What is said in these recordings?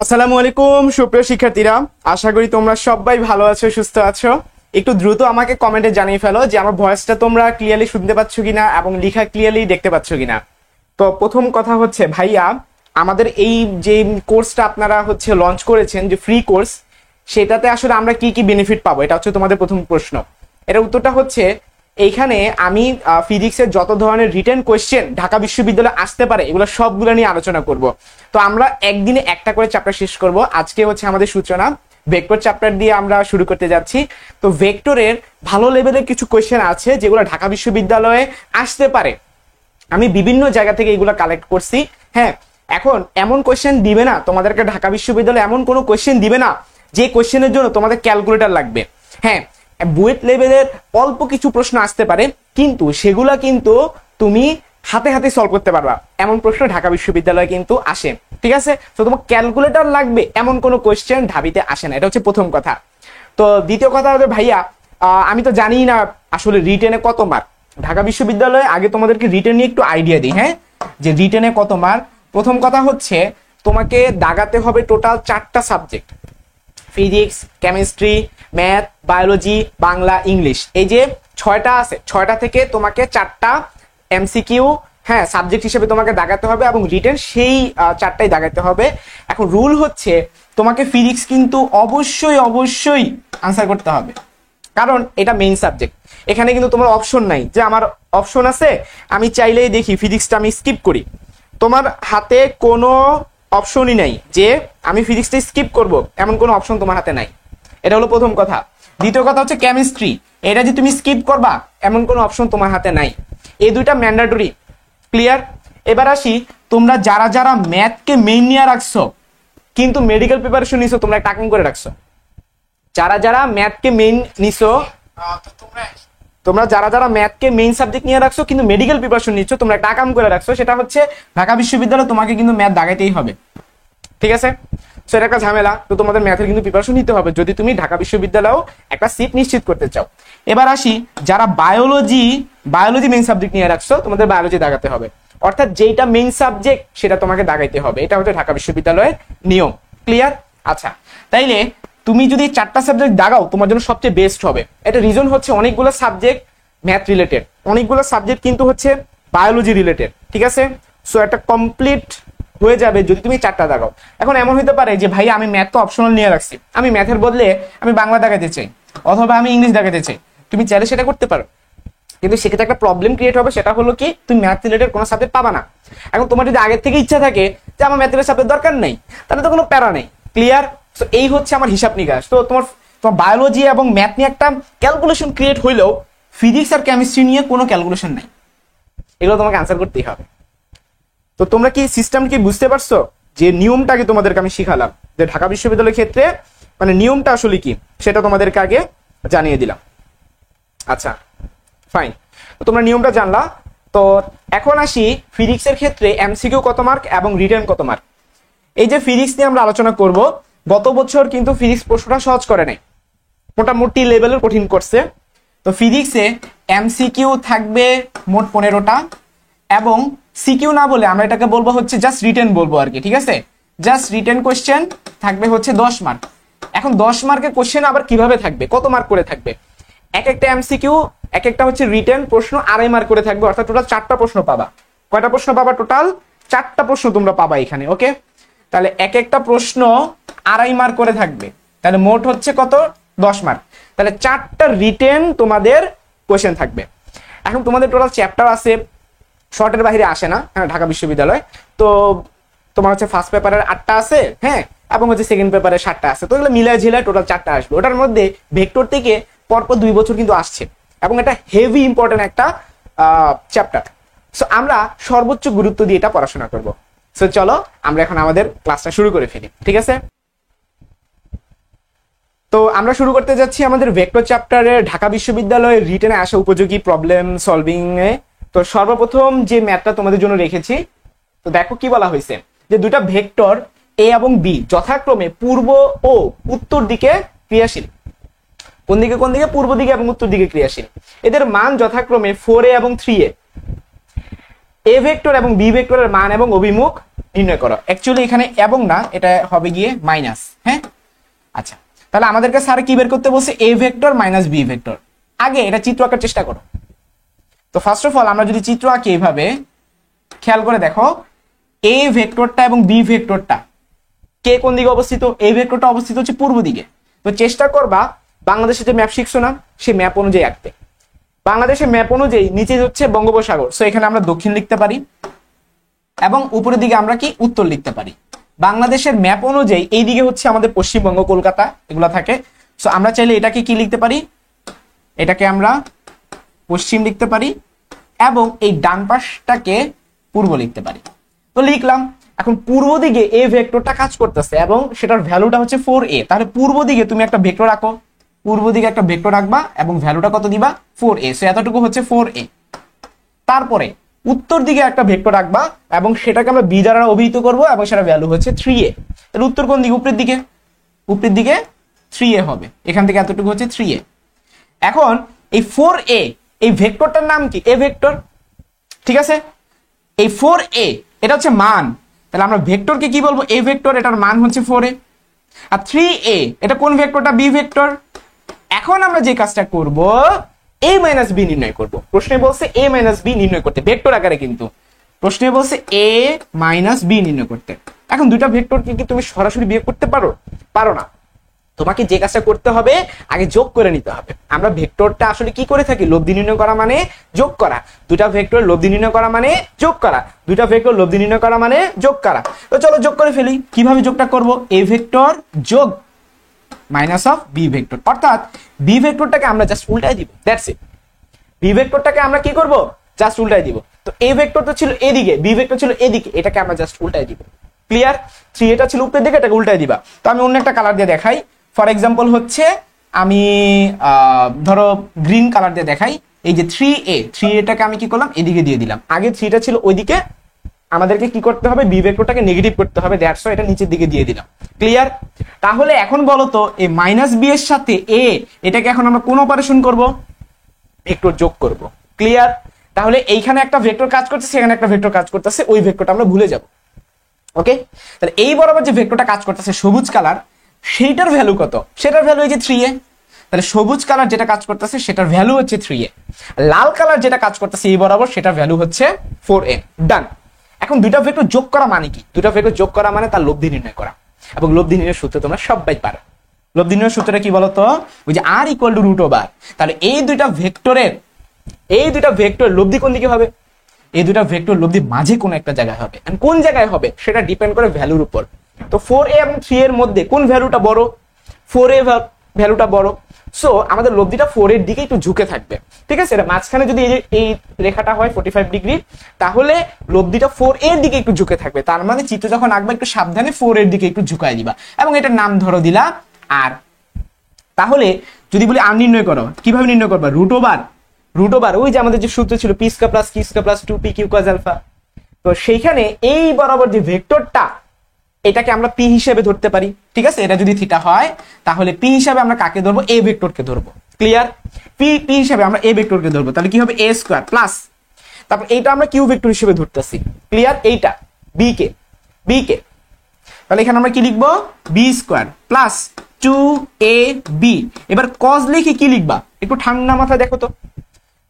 আসসালামু আলাইকুম সুপ্রিয় শিক্ষার্থীরা, আশা করি তোমরা সবাই ভালো আছো, সুস্থ আছো। একটু দ্রুত আমাকে কমেন্টে জানিয়ে ফেলো যে আমার ভয়েসটা তোমরা ক্লিয়ারলি শুনতে পাচ্ছ কিনা এবং লেখা ক্লিয়ারলি দেখতে পাচ্ছ কিনা। তো প্রথম কথা হচ্ছে ভাইয়া, আমাদের এই যে কোর্সটা আপনারা লঞ্চ করেছেন, যে ফ্রি কোর্স, সেটাতে আসলে আমরা কি কি বেনিফিট পাবো, এটা হচ্ছে তোমাদের প্রথম প্রশ্ন। এটার উত্তরটা হচ্ছে, এইখানে আমি ফিজিক্সের যত ধরনের রিটেন কোয়েশ্চেন ঢাকা বিশ্ববিদ্যালয়ে আসতে পারে এগুলো সবগুলো নিয়ে আলোচনা করব। তো আমরা একদিনে একটা করে চ্যাপ্টার শেষ করব। আজকে আমাদের সূচনা ভেক্টর চ্যাপ্টার দিয়ে আমরা শুরু করতে যাচ্ছি। তো ভেক্টরের ভালো লেভেলের কিছু কোয়েশ্চেন আছে যেগুলো ঢাকা বিশ্ববিদ্যালয়ে আসতে পারে। আমি বিভিন্ন জায়গা থেকে এগুলো কালেক্ট করছি। হ্যাঁ, এখন এমন কোয়েশ্চেন দিবে না তোমাদেরকে, ঢাকা বিশ্ববিদ্যালয় এমন কোনো কোয়েশ্চেন দিবে না যে কোয়েশ্চেনের জন্য তোমাদের ক্যালকুলেটর লাগবে। হ্যাঁ, বুয়েট লেভেলের অল্প কিছু প্রশ্ন আসতে পারে, কিন্তু সেগুলা কিন্তু তুমি হাতে হাতে সলভ করতে পারবা, এমন প্রশ্ন ঢাকা বিশ্ববিদ্যালয়ে কিন্তু আসে। ঠিক আছে, তো তোমার ক্যালকুলেটর লাগবে এমন কোনো কোয়েশ্চেন ঢাবিতে আসে না, এটা হচ্ছে প্রথম কথা। তো দ্বিতীয় কথা হচ্ছে ভাইয়া, আমি তো জানি না আসলে রিটেনে কত মার্ক ঢাকা বিশ্ববিদ্যালয়ে। আগে তোমাদেরকে রিটেন নিয়ে একটু আইডিয়া দিই। হ্যাঁ, যে রিটেনে কত মার্ক। প্রথম কথা হচ্ছে, তোমাকে দাগাতে হবে টোটাল 4টা subject: physics, chemistry, math, biology, Bangla, English. এই যে 6টা আছে, 6টা থেকে তোমাকে 4টা এমসিকিউ হ্যাঁ সাবজেক্ট হিসেবে তোমাকে দাগাতে হবে, এবং রিটেন সেই 4টাই দাগাতে হবে। এখন রুল হচ্ছে, তোমাকে ফিজিক্স কিন্তু অবশ্যই অবশ্যই আনসার করতে হবে, কারণ এটা মেইন সাবজেক্ট। এখানে কিন্তু তোমার অপশন নাই যে আমার অপশন আছে আমি চাইলেই দেখি ফিজিক্সটা আমি স্কিপ করি। তোমার হাতে কোনো অপশনই নাই যে আমি ফিজিক্সটা স্কিপ করব, এমন কোনো অপশন তোমার হাতে নাই। এটা হলো প্রথম কথা। দ্বিতীয় কথা হচ্ছে কেমিস্ট্রি, এটা যে তুমি স্কিপ করবা এমন কোনো অপশন তোমার হাতে নাই। এই দুইটা ম্যান্ডেটরি। ক্লিয়ার? এবার আসি, তোমরা যারা যারা ম্যাথকে মেইন নিয়ে রাখছো কিন্তু মেডিকেল প্রিপারেশন নিছো, তোমরা টাকা করে রাখছো। যারা যারা ম্যাথকে মেইন নিছো, তোমরা যারা যারা ম্যাথকে মেইন সাবজেক্ট নিয়ে রাখছো কিন্তু মেডিকেল প্রিপারেশন নিচ্ছ, তোমরা একটা কাম করে রাখছো, সেটা হচ্ছে ঢাকা বিশ্ববিদ্যালয়ে তোমাকে কিন্তু ম্যাথ দাগাইতেই হবে। ঠিক আছে, সো এটা একটা ঝামেলা। তো তোমাদের ম্যাথের কিন্তু প্রিপারেশন নিতে হবে যদি তুমি ঢাকা বিশ্ববিদ্যালয়েও একটা সিট নিশ্চিত করতে চাও। এবার আসি, যারা বায়োলজি মেইন সাবজেক্ট নিয়ে রাখছো, তোমাদের বায়োলজি দাগাতে হবে, অর্থাৎ যেটা মেইন সাবজেক্ট সেটা তোমাকে দাগাইতে হবে। এটা হচ্ছে ঢাকা বিশ্ববিদ্যালয়ের নিয়ম। ক্লিয়ার? আচ্ছা, তাইলে তুমি যদি 4টা সাবজেক্ট দাগাও তোমার জন্য সবচেয়ে বেস্ট হবে। এটা রিজন হচ্ছে, অনেকগুলো সাবজেক্ট ম্যাথ রিলেটেড, অনেকগুলো সাবজেক্ট কিন্তু হচ্ছে বায়োলজি রিলেটেড। ঠিক আছে, সো একটা কমপ্লিট হয়ে যাবে যদি তুমি 4টা দাগাও। এখন এমন হতে পারে যে ভাই আমি ম্যাথ তো অপশনাল নিয়ে রাখছি, আমি ম্যাথের বদলে আমি বাংলা দাগাতে চাই অথবা আমি ইংলিশ দাগাতে চাই, তুমি চাইলে সেটা করতে পারো, কিন্তু সেক্ষেত্রে একটা প্রবলেম ক্রিয়েট হবে। সেটা হলো কি, তুমি ম্যাথ রিলেটেড কোনো সাবজেক্ট পাবা না। এখন তোমার যদি আগের থেকে ইচ্ছা থাকে যে আমার ম্যাথ রিলেটেড সাবজেক্ট দরকার নেই, তাহলে তো কোনো প্যারা নেই। ক্লিয়ার? সো এই হচ্ছে আমার হিসাব নিকাশ। তো তোমার বায়োলজি এবং ম্যাথ নিয়ে একটা ক্যালকুলেশন ক্রিয়েট হইলেও ফিজিক্স আর কেমিস্ট্রি নিয়ে কোনো ক্যালকুলেশন নাই, এগুলো তোমাকে আনসার করতেই হবে। তো তোমরা কি সিস্টেম কি বুঝতে পারছো? যে নিয়মটাকে তোমাদেরকে আমি শিখালাম, যে ঢাকা বিশ্ববিদ্যালয়ের ক্ষেত্রে মানে নিয়মটা আসলে কি সেটা তোমাদেরকে আগে জানিয়ে দিলাম। আচ্ছা, ফাইন, তো তোমরা নিয়মটা জানলা। তো এখন আসি, ফিজিক্সের ক্ষেত্রে এমসিকিউ কত মার্ক এবং রিটেন কত মার্ক। এই যে ফিজিক্স নিয়ে আমরা আলোচনা করব, গত বছর কিন্তু ফিজিক্স প্রশ্নটা সহজ করে নাই, মোটামুটি লেভেলের কঠিন করছে। তো ফিজিক্সে এমসিকিউ থাকবে মোট 15টা, এবং সিকিউ না বলে আমরা এটাকে বলবো হচ্ছে জাস্ট রিটেন বলবো আর কি। ঠিক আছে, জাস্ট রিটেন কোশ্চেন থাকবে হচ্ছে 10 মার্ক। এখন 10 মার্কের কোশ্চেন আবার কিভাবে থাকবে, কত মার্ক করে থাকবে? এক একটা এমসিকিউ, এক একটা হচ্ছে রিটেন প্রশ্ন 2.5 মার্ক করে থাকবে, অর্থাৎ টোটাল 4টা প্রশ্ন পাবা। কয়টা প্রশ্ন পাবা? টোটাল 4টা প্রশ্ন তোমরা পাবা এখানে। ওকে, তাহলে এক একটা প্রশ্ন 2.5 মার্ক করে থাকবে, তাহলে মোট হচ্ছে কত? 10 মার্ক। তাহলে 4টা রিটেন তোমাদের কোশ্চেন থাকবে। এখন তোমাদের টোটাল চ্যাপ্টার আছে, শর্টের বাইরে আসে না ঢাকা বিশ্ববিদ্যালয়। তো তোমার হচ্ছে ফার্স্ট পেপারের 8টা আছে, হ্যাঁ, এবং হচ্ছে সেকেন্ড পেপারের 7টা আছে। তো এগুলো মিলায় ঝিলায় টোটাল 4টা আসবে। ওটার মধ্যে ভেক্টর থেকে পরপর 2 বছর কিন্তু আসছে, এবং এটা হেভি ইম্পর্টেন্ট একটা চ্যাপ্টার। সো আমরা সর্বোচ্চ গুরুত্ব দিয়ে এটা পড়াশোনা করব। সো চলো আমরা এখন আমাদের ক্লাসটা শুরু করে ফেলি। ঠিক আছে, তো আমরা শুরু করতে যাচ্ছি আমাদের ভেক্টর চ্যাপ্টারে ঢাকা বিশ্ববিদ্যালয়ের রিটেনে আসা উপযোগী প্রবলেম সলভিং এ। তো সর্বপ্রথম যে ম্যাথটা তোমাদের জন্য রেখেছি, তো দেখো কি বলা হয়েছে, যে দুটা ভেক্টর এ এবং বি যথাক্রমে পূর্ব ও উত্তর দিকে ক্রিয়াশীল। কোন দিকে কোন দিকে? পূর্ব দিকে এবং উত্তর দিকে ক্রিয়াশীল। এদের মান যথাক্রমে 4a এবং 3a। এ ভেক্টর এবং বি ভেক্টরের মান এবং অভিমুখ নির্ণয় করো। অ্যাকচুয়ালি এখানে এবং না, এটা হবে গিয়ে মাইনাস। হ্যাঁ, আচ্ছা, তাহলে আমাদেরকে স্যার কি বের করতে বলছে? A vector minus B vector. আগে এটা চিত্র আঁকার চেষ্টা করো। তো ফার্স্ট অফ অল আমরা যদি চিত্র আঁকি এইভাবে, খেয়াল করে দেখো এ ভেক্টরটা এবং বি ভেক্টরটা কে কোন দিকে অবস্থিত? এ ভেক্টরটা অবস্থিত হচ্ছে পূর্ব দিকে। তো চেষ্টা করবা বাংলাদেশের যে ম্যাপ শিখছো না, সেই ম্যাপ অনুযায়ী আঁকতে। বাংলাদেশের ম্যাপ অনুযায়ী নিচে হচ্ছে বঙ্গোপসাগর, সো এখানে আমরা দক্ষিণ লিখতে পারি এবং উপরের দিকে আমরা কি উত্তর লিখতে পারি। বাংলাদেশের ম্যাপ অনুযায়ী এই দিকে হচ্ছে আমাদের পশ্চিমবঙ্গ, কলকাতা এগুলা থাকে। সো আমরা চাইলে এটাকে কি লিখতে পারি? এটাকে আমরা পশ্চিম লিখতে পারি এবং এই ডান পাশটাকে পূর্ব লিখতে পারি। তো লিখলাম। এখন পূর্ব দিকে এ ভেক্টরটা কাজ করতেছে এবং সেটার ভ্যালুটা হচ্ছে 4a। তাহলে পূর্ব দিকে তুমি একটা ভেক্টর রাখো, পূর্ব দিকে একটা ভেক্টর রাখবা এবং ভ্যালুটা কত দিবা? 4a। সো এতটুকু হচ্ছে 4a। তারপরে উত্তর দিকে একটা ভেক্টর রাখবা এবং সেটাকে আমরা বি দ্বারা অভিহিত করব এবং সেটা ভ্যালু হচ্ছে 3a। তাহলে উত্তর কোন দিকে? উপরের দিকে। উপরের দিকে 3a হবে। এখান থেকে এতটুকু হচ্ছে 3a। এখন এই 4a, এই ভেক্টরটার নাম কি? এ ভেক্টর। ঠিক আছে, এই 4a এটা হচ্ছে মান। তাহলে আমরা ভেক্টরকে কি বলবো? এ ভেক্টর। এটার মান হচ্ছে 4a। আর 3a এটা কোন ভেক্টরটা? B vector. এখন আমরা যে কাজটা করব, a মাইনাস বি নির্ণয় করব। প্রশ্নে বলছে a মাইনাস বি নির্ণয় করতে, ভেক্টর আকারে কিন্তু প্রশ্নে বলছে a মাইনাস বি নির্ণয় করতে। এখন দুইটা ভেক্টরকে কি তুমি সরাসরি বিয়োগ করতে পারো? পারো না। তোমাকে যে কাজটা করতে হবে, আগে যোগ করে নিতে হবে। আমরা ভেক্টরটা আসলে কি করে থাকি? লব্ধি নির্ণয় করা মানে যোগ করা। দুইটা ভেক্টর লব্ধি নির্ণয় করা মানে যোগ করা। দুইটা ভেক্টর লব্ধি নির্ণয় করা মানে যোগ করা। তো চলো যোগ করে ফেলি। কিভাবে যোগটা করব? এ ভেক্টর যোগ মাইনাস অফ বি ভেক্টর, অর্থাৎ বি ভেক্টরটাকে আমরা জাস্ট উল্টাই দিব। That's it. বি ভেক্টরটাকে আমরা কি করব? জাস্ট উল্টাই দিব। তো এ ভেক্টর তো ছিল এদিকে, বি ভেক্টর ছিল এদিকে, এটাকে আমরা জাস্ট উল্টাই দিব। ক্লিয়ার? 3 এটা ছিল উপরের দিকে, এটাকে উল্টাই দিবা। তো আমি অন্য একটা কালার দিয়ে দেখাই। ফর এক্সাম্পল হচ্ছে আমি ধরো গ্রিন কালার দিয়ে দেখাই। এই যে 3a টাকে আমি কি করলাম? এদিকে দিয়ে দিলাম। আগে 3টা ছিল ওইদিকে, আমাদেরকে কি করতে হবে? বি ভেক্টরটাকে নেগেটিভ করতে হবে। দ্যাটস ওয়াই এটা নিচের দিকে দিয়ে দিলাম। ক্লিয়ার? তাহলে এখন বলো তো এই মাইনাস বি এর সাথে এ, এটাকে এখন আমরা কোন অপারেশন করব? ভেক্টর যোগ করব। ক্লিয়ার? তাহলে এইখানে একটা ভেক্টর কাজ করতেছে, এখানে একটা ভেক্টর কাজ করতেছে, ওই ভেক্টরটা আমরা ভুলে যাব। ওকে, তাহলে এই বরাবর যে ভেক্টরটা কাজ করতেছে সবুজ কালার, সেইটার ভ্যালু কত? সেটার ভ্যালু এই যে 3a। তাহলে সবুজ কালার যেটা কাজ করতেছে সেটার ভ্যালু হচ্ছে 3a। লাল কালার যেটা কাজ করতেছে এই বরাবর, সেটার ভ্যালু হচ্ছে 4a। ডান। এখন দুইটা ভেক্টর যোগ করা মানে কি? দুইটা ভেক্টর যোগ করা মানে তার লব্ধি নির্ণয় করা। এবং লব্ধি নির্ণয়ের সূত্র তোমরা সবাই পারো। লব্ধি নির্ণয়ের সূত্রটা কি বলতো? ওই যে r = √r। তাহলে এই দুইটা ভেক্টর লব্ধি কোন দিকে হবে? এই দুইটা ভেক্টর লব্ধি মাঝে কোন একটা জায়গায় হবে। এন্ড কোন জায়গায় হবে সেটা ডিপেন্ড করে ভ্যালুর উপর। তো 4a এবং 3 এর মধ্যে কোন ভ্যালুটা বড়? 4a ভ্যালুটা বড়। সো আমাদের লব্ধিটা 4 এর দিকে একটু ঝুঁকে থাকবে। ঠিক আছে, এটা মাঝখানে যদি এই রেখাটা হয় 45 ডিগ্রি, তাহলে লব্ধিটা 4 এর দিকে একটু ঝুঁকে থাকবে। তার মানে চিত্র যখন আঁকবা একটু সাবধানে 4 এর দিকে একটু ঝুঁকায় দিবা এবং এটার নাম ধরো দিলা আর। তাহলে যদি বলি আর নির্ণয় করো, কিভাবে নির্ণয় করবা? √r। ওই যে আমাদের যে সূত্র ছিল p² + q² + 2pq cos α। তো সেইখানে এই বরাবর যে ভেক্টরটা, এটাকে আমরা p হিসেবে ধরতে পারি। ঠিক আছে, এটা যদি থিটা হয় তাহলে p হিসেবে আমরা কাকে ধরবো? a ভেক্টরকে ধরবো। ক্লিয়ার? p হিসেবে আমরা a ভেক্টরকে ধরবো। তাহলে কি হবে? a² প্লাস, তারপর এইটা আমরা q ভেক্টর হিসেবে ধরতেছি। ক্লিয়ার? এইটা b কে তাহলে এখানে আমরা কি লিখবো? b² plus 2ab। এবার cos লিখে কি লিখবা? একটু ঠান্ডা মাথায় দেখো তো।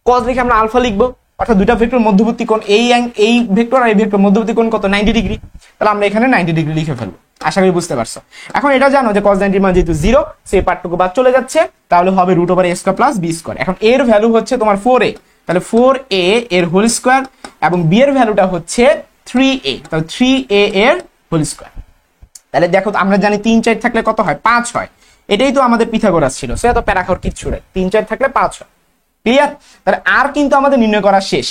cos লিখে আমরা আলফা লিখবো, অর্থাৎ দুইটা ভেক্টর মধ্যবর্তী কোণ, এই ভেক্টর আর এই ভেক্টর মধ্যবর্তী কোণ কত? 90 ডিগ্রি। তাহলে আমরা এখানে 90 ডিগ্রি লিখে ফেলবো। আশা করি বুঝতে পারছো। এখন এটা জানো যে cos 90 মান যেহেতু 0, সেই পার্টটুকু বাদ চলে যাচ্ছে, তাহলে হবে √a² প্লাস b²। এখন এর ভ্যালু হচ্ছে তোমার 4a, তাহলে 4a এর হোল স্কয়ার এবং b এর ভ্যালুটা হচ্ছে 3a, তাহলে 3a এর হোল স্কয়ার। তাহলে দেখো আমরা জানি 3 4 থাকলে কত হয়? 5 হয়। এটাই তো আমাদের পিথাগোরাস ছিল। সো এত প্যারা খাওয়ার কিচ্ছু নেই, 3 4 থাকলে 5 হয়। ক্লিয়ার? তাহলে আর কিন্তু আমাদের নির্ণয় করা শেষ।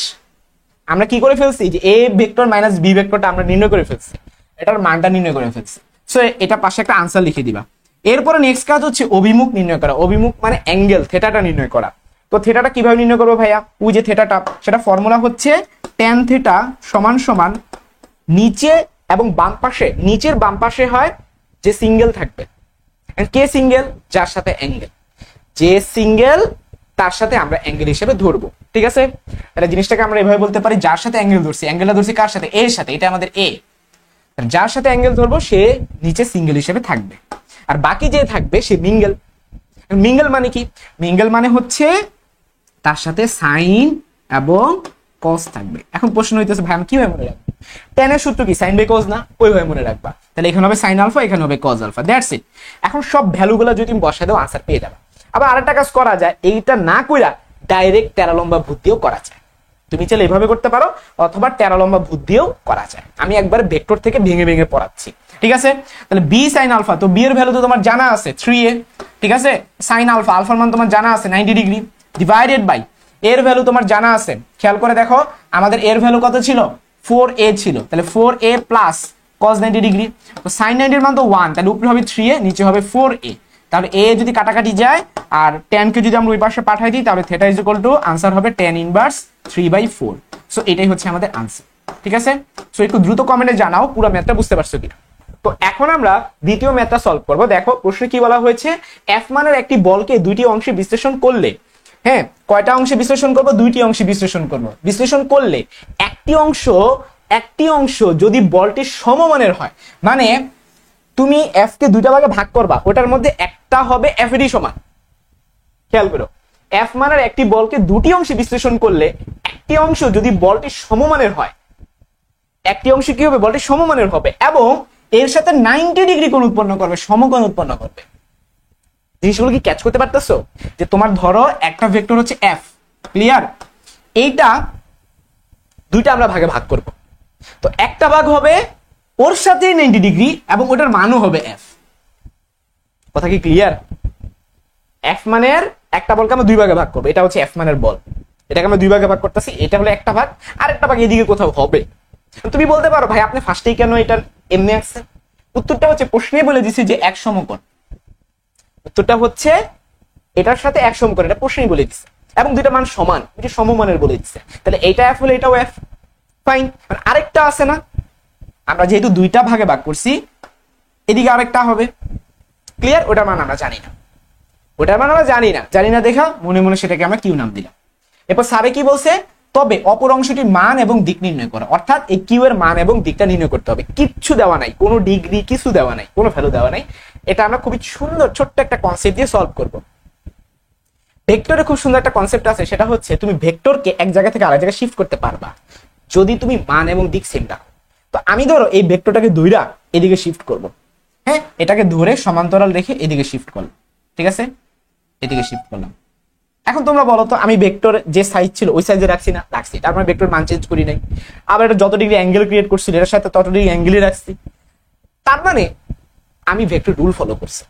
আমরা কি করে ফেলছি? যে a ভেক্টর মাইনাস b ভেক্টরটা আমরা নির্ণয় করে ফেলছি, এটার মানটা নির্ণয় করে ফেলছি। সো এটা পাশে একটা আনসার লিখে দিবা। এরপরে নেক্সট কাজ হচ্ছে অভিমুখ নির্ণয় করা। অভিমুখ মানে অ্যাঙ্গেল, থিটাটা নির্ণয় করা। তো থিটাটা কিভাবে নির্ণয় করবো ভাইয়া? ওই যে থিটাটা, সেটা ফর্মুলা হচ্ছে tan θ = নিচে এবং বাম পাশে, নিচের বাম পাশে হয় যে সিঙ্গেল থাকবে। কে সিঙ্গেল? যার সাথে অ্যাঙ্গেল। যে সিঙ্গেল তার সাথে আমরা অ্যাঙ্গেল হিসেবে ধরবো। ঠিক আছে, তাহলে জিনিসটাকে আমরা এভাবে বলতে পারি, যার সাথে অ্যাঙ্গেল ধরছি, অ্যাঙ্গেলটা ধরছি কার সাথে, এর সাথে, এটা আমাদের এ। যার সাথে অ্যাঙ্গেল ধরবো সে নিচে সিঙ্গেল হিসেবে থাকবে, আর বাকি যে থাকবে সে মিঙ্গেল। মিঙ্গেল মানে কি? মিঙ্গেল মানে হচ্ছে তার সাথে সাইন এবং কস থাকবে। এখন প্রশ্ন হইতেছে ভাই আমি কিভাবে মনে রাখবো? টেনের সূত্র কি সাইন বাই কস না? ওইভাবে মনে রাখবা। তাহলে এখানে হবে সাইন আলফা, এখানে হবে কস আলফা, দ্যাটস ইট। এখন সব ভ্যালুগুলো যদি তুমি বসাই দাও আনসার পেয়ে যাবে। আবার আরেকটা কাজ করা যায়, এইটা না কইরা ডাইরেক্ট তেরা লম্বা ভূত দিয়েও করা যায়। তুমি চাইলে এভাবে করতে পারো, অথবা তেরা লম্বা ভূত দিয়েও করা যায়। আমি একবার ভেক্টর থেকে ভেঙে ভেঙে পড়াচ্ছি। ঠিক আছে, তাহলে বি সাইন আলফা, তো বি এর ভ্যালু তো তোমার জানা আছে 3a। ঠিক আছে, সাইন আলফা, আলফার মান তোমার জানা আছে 90 ডিগ্রি, ডিভাইডেড বাই এর ভ্যালু তোমার জানা আছে। খেয়াল করে দেখো আমাদের এর ভ্যালু কত ছিল? 4a ছিল, তাহলে 4a প্লাস cos 90 ডিগ্রি, তো sin 90 এর মান তো 1, তাহলে উপরে হবে 3a, নিচে হবে 4a। তাহলে a যদি কাটাকাটি যায় আর tan কে যদি আমরা ওই পাশে পাঠাই দিই, তাহলে theta is equal two answer হবে tan ইনভার্স 3/4। সো এটাই হচ্ছে আমাদের আনসার। ঠিক আছে, সো একটু দ্রুত কমেন্টে জানাও পুরো ম্যাথটা বুঝতে পারছো কিনা। তো এখন আমরা দ্বিতীয় ম্যাথটা সলভ করব। দেখো প্রশ্নে কি বলা হয়েছে, f মানের একটি বলকে দুইটি অংশে বিশ্লেষণ করলে, হ্যাঁ কয়টা অংশে বিশ্লেষণ করব? দুইটি অংশে বিশ্লেষণ করব। বিশ্লেষণ করলে একটি অংশ যদি বলটি সমমানের হয়, মানে তুমি f কে দুইটা ভাগে ভাগ করবা, ওটার মধ্যে একটা হবে f এরই সমান। খেয়াল করো, f মানের একটি বলকে দুটি অংশে বিশ্লেষণ করলে একটি অংশ যদি বলটি সমমানের হয়, একটি অংশ কি হবে? বলটি সমমানের হবে এবং এর সাথে 90 ডিগ্রি কোণ উৎপন্ন করবে, সমকোণ উৎপন্ন করবে। জিনিসগুলো কি ক্যাচ করতে পারতেছো? যে তোমার ধরো একটা ভেক্টর হচ্ছে f, ক্লিয়ার? এইটা দুইটা আমরা ভাগে ভাগ করব, তো একটা ভাগ হবে ওর সাথে 90 ডিগ্রি এবং ওটার মানও হবে f। কথা কি ক্লিয়ার? f মানের একটা বলকে আমরা দুই ভাগে ভাগ করবো, এটা হচ্ছে f মানের বল, এটাকে আমরা দুই ভাগে ভাগ করতেছি, এটা হলো একটা ভাগ, আর একটা ভাগ এদিকে কোথাও হবে। তুমি বলতে পারো ভাই আপনি ফার্স্টেই কেন এটা এমনি আসছে? উত্তরটা হচ্ছে প্রশ্নে বলে দিছি যে এক সমকোণ। উত্তরটা হচ্ছে এটার সাথে এক সমকোণ, এটা প্রশ্নেই বলে দিচ্ছে, এবং দুইটা মান সমান, দুটি সমমানের বলে দিচ্ছে। তাহলে এইটা f হলে এটাও f, ফাইন। আরেকটা আছে না, আমরা যেহেতু দুইটা ভাগে ভাগ করছি, এদিকে আরেকটা হবে, ক্লিয়ার? ওটার মান আমরা জানি না, ওটার মান আমরা জানি না দেখা মনে মনে সেটাকে আমরা কিউ নাম দিলাম। এরপর স্যারে কি বলছে, তবে অপর অংশটির মান এবং দিক নির্ণয় করা, অর্থাৎ এই কিউ এর মান এবং দিকটা নির্ণয় করতে হবে। কিচ্ছু দেওয়া নাই, কোনো ডিগ্রি কিছু দেওয়া নাই, কোনো ভ্যালু দেওয়া নাই। এটা আমরা খুবই সুন্দর ছোট্ট একটা কনসেপ্ট দিয়ে সলভ করব। ভেক্টরে খুব সুন্দর একটা কনসেপ্ট আছে, সেটা হচ্ছে তুমি ভেক্টরকে এক জায়গা থেকে আরেক জায়গায় শিফট করতে পারবা যদি তুমি মান এবং দিক সেম রাখো। তো আমি ধরো এই ভেক্টরটাকে ধইরা এদিকে শিফট করব, হ্যাঁ এটাকে ধরে সমান্তরাল রেখে এদিকে শিফট করলাম, ঠিক আছে? এদিকে শিফট করলাম। এখন তোমরা বলো তো, আমি ভেক্টর যে সাইজ ছিল ওই সাইজে রাখছি না? রাখছি, তার মানে ভেক্টর মান চেঞ্জ করি নাই। আবার এটা যত ডিগ্রি অ্যাঙ্গেল ক্রিয়েট করছিল এর সাথে তত ডিগ্রি অ্যাঙ্গেলই রাখছি, তার মানে আমি ভেক্টর রুল ফলো করছি।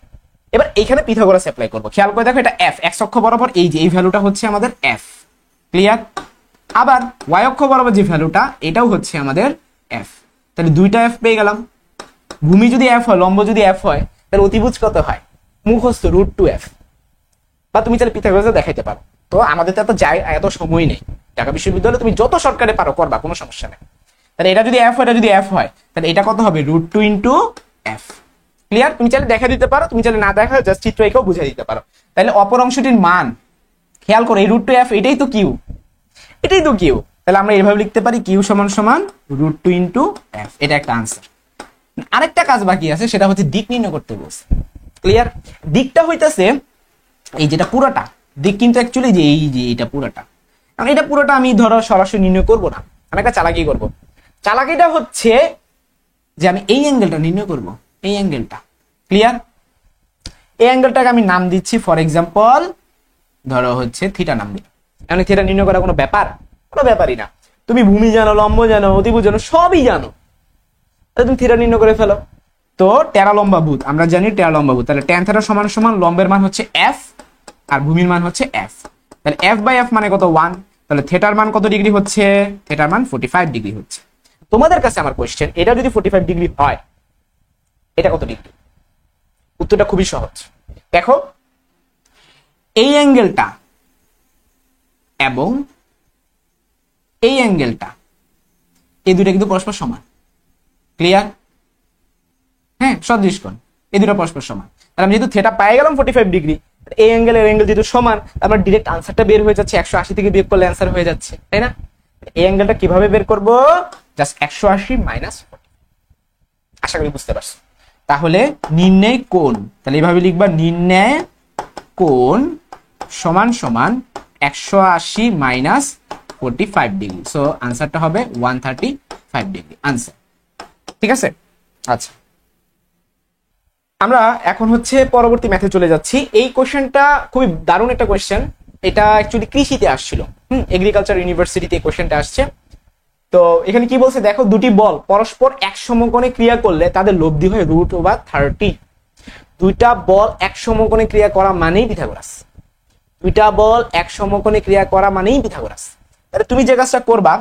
এবার এইখানে পিথাগোরাস অ্যাপ্লাই করব। খেয়াল করে দেখো, এটা f, x অক্ষ বরাবর এই যে এই ভ্যালুটা হচ্ছে আমাদের f, ক্লিয়ার? আবার y অক্ষ বরাবর যে ভ্যালুটা এটাও হচ্ছে আমাদের f, তাহলে দুইটা f পেয়ে গেলাম। ভূমি যদি f হয়, লম্ব যদি f হয়, তাহলে অতিভুজ কত হয়? মুখস্থ √2f, বা তুমি চাইলে পিথাগোরাস দেখাইতে পারো। তো আমাদের তো এত সময় নেই, ঢাকা বিশ্ববিদ্যালয়ে তুমি যত শর্টকাটে পারো করবা, কোনো সমস্যা নেই। তাহলে এটা যদি f হয়, এটা যদি f হয়, তাহলে এটা কত হবে? √2 × f, ক্লিয়ার? তুমি চাইলে দেখা দিতে পারো, তুমি চাইলে না দেখা জাস্ট চিত্র এঁকেও বুঝাই দিতে পারো। তাহলে অপর অংশটির মান, খেয়াল করো এই √2f এটাই তো কিউ, এটাই তো কিউ। তাহলে আমরা এইভাবে লিখতে পারি কিউ সমান সমান √2 × f, এটা একটা আনসার। আরেকটা কাজ বাকি আছে, সেটা হচ্ছে দিক নির্ণয় করতে বলছে, ক্লিয়ার? দিকটা হইতাছে এই যেটা পুরোটা দিক, কিন্তু অ্যাকচুয়ালি যে এই যে এটা পুরোটা, কারণ এটা পুরোটা আমি ধরো সরাসরি নির্ণয় করব না, আমি একটা চালাকি করব। চালাকিটা হচ্ছে যে আমি এই অ্যাঙ্গেলটা নির্ণয় করব, এই অ্যাঙ্গেলটা, ক্লিয়ার? এই অ্যাঙ্গেলটাকে আমি নাম দিচ্ছি ফর এক্সাম্পল ধরো হচ্ছে থিটা নাম দিই। এখন থিটা নির্ণয় করা কোনো ব্যাপার? কোনো ব্যাপারই না। তুমি ভূমি জানো, লম্ব জানো, অতিভুজ জানো, সবই জানো, তুমি থিটা নির্ণয় করে ফেলো। তো টেরা লম্বা ভূত আমরা জানি, টেরা লম্বা ভূত, তাহলে tan θ সমান সমান লম্বের মান হচ্ছে f আর ভূমির মান হচ্ছে f, তাহলে f/f মানে কত? 1। তাহলে থিটার মান কত ডিগ্রি হচ্ছে? থিটার মান 45 ডিগ্রি হচ্ছে। তোমাদের কাছে আমার কোশ্চেন, এটা যদি 45 ডিগ্রি হয়, এটা কত ডিগ্রি? উত্তরটা খুবই সহজ। দেখো এই অ্যাঙ্গেলটা এবং এই অ্যাঙ্গেলটা, এই দুটো কিন্তু পরস্পর সমান, ক্লিয়ার? হ্যাঁ সদৃশ কোণ, এই দুটো পরস্পর সমান। তাহলে আমি যেহেতু থিটা পেয়ে গেলাম 45 ডিগ্রি, এই অ্যাঙ্গেল এর অ্যাঙ্গেল যেহেতু সমান, আমার ডিরেক্ট আনসারটা বের হয়ে যাচ্ছে, 180 থেকে বিয়োগ করলে অ্যান্সার হয়ে যাচ্ছে, তাই না? এই অ্যাঙ্গেলটা কিভাবে বের করব? Just 180 minus 40। আশা করি বুঝতে পারছো। তাহলে নির্ণয় কোণ, তাহলে এইভাবে লিখবা, নির্ণয় কোণ সমান সমান 180 মাইনাস 45 ডিগ্রি। সো আনসারটা হবে 135 ডিগ্রি আনসার। ঠিক আছে, আচ্ছা আমরা এখন হচ্ছে পরবর্তী ম্যাথে চলে যাচ্ছি। এই কোশ্চেনটা খুবই দারুণ একটা কোশ্চেন, এটা অ্যাকচুয়ালি কৃষিতে আসছিল, এগ্রিকালচার ইউনিভার্সিটিতে এই কোশ্চেনটা আসছে। তো এখানে কি বলছে দেখো, দুটি বল পরস্পর এক সমকোণে ক্রিয়া করলে তাদের লব্ধি হয় √30। দুইটা বল এক সমকোণে ক্রিয়া করা মানেই পিথাগোরাস। দুইটা বল এক সমকোণে ক্রিয়া করা মানেই পিথাগোরাস। তাহলে তুমি যে কাজটা করবা,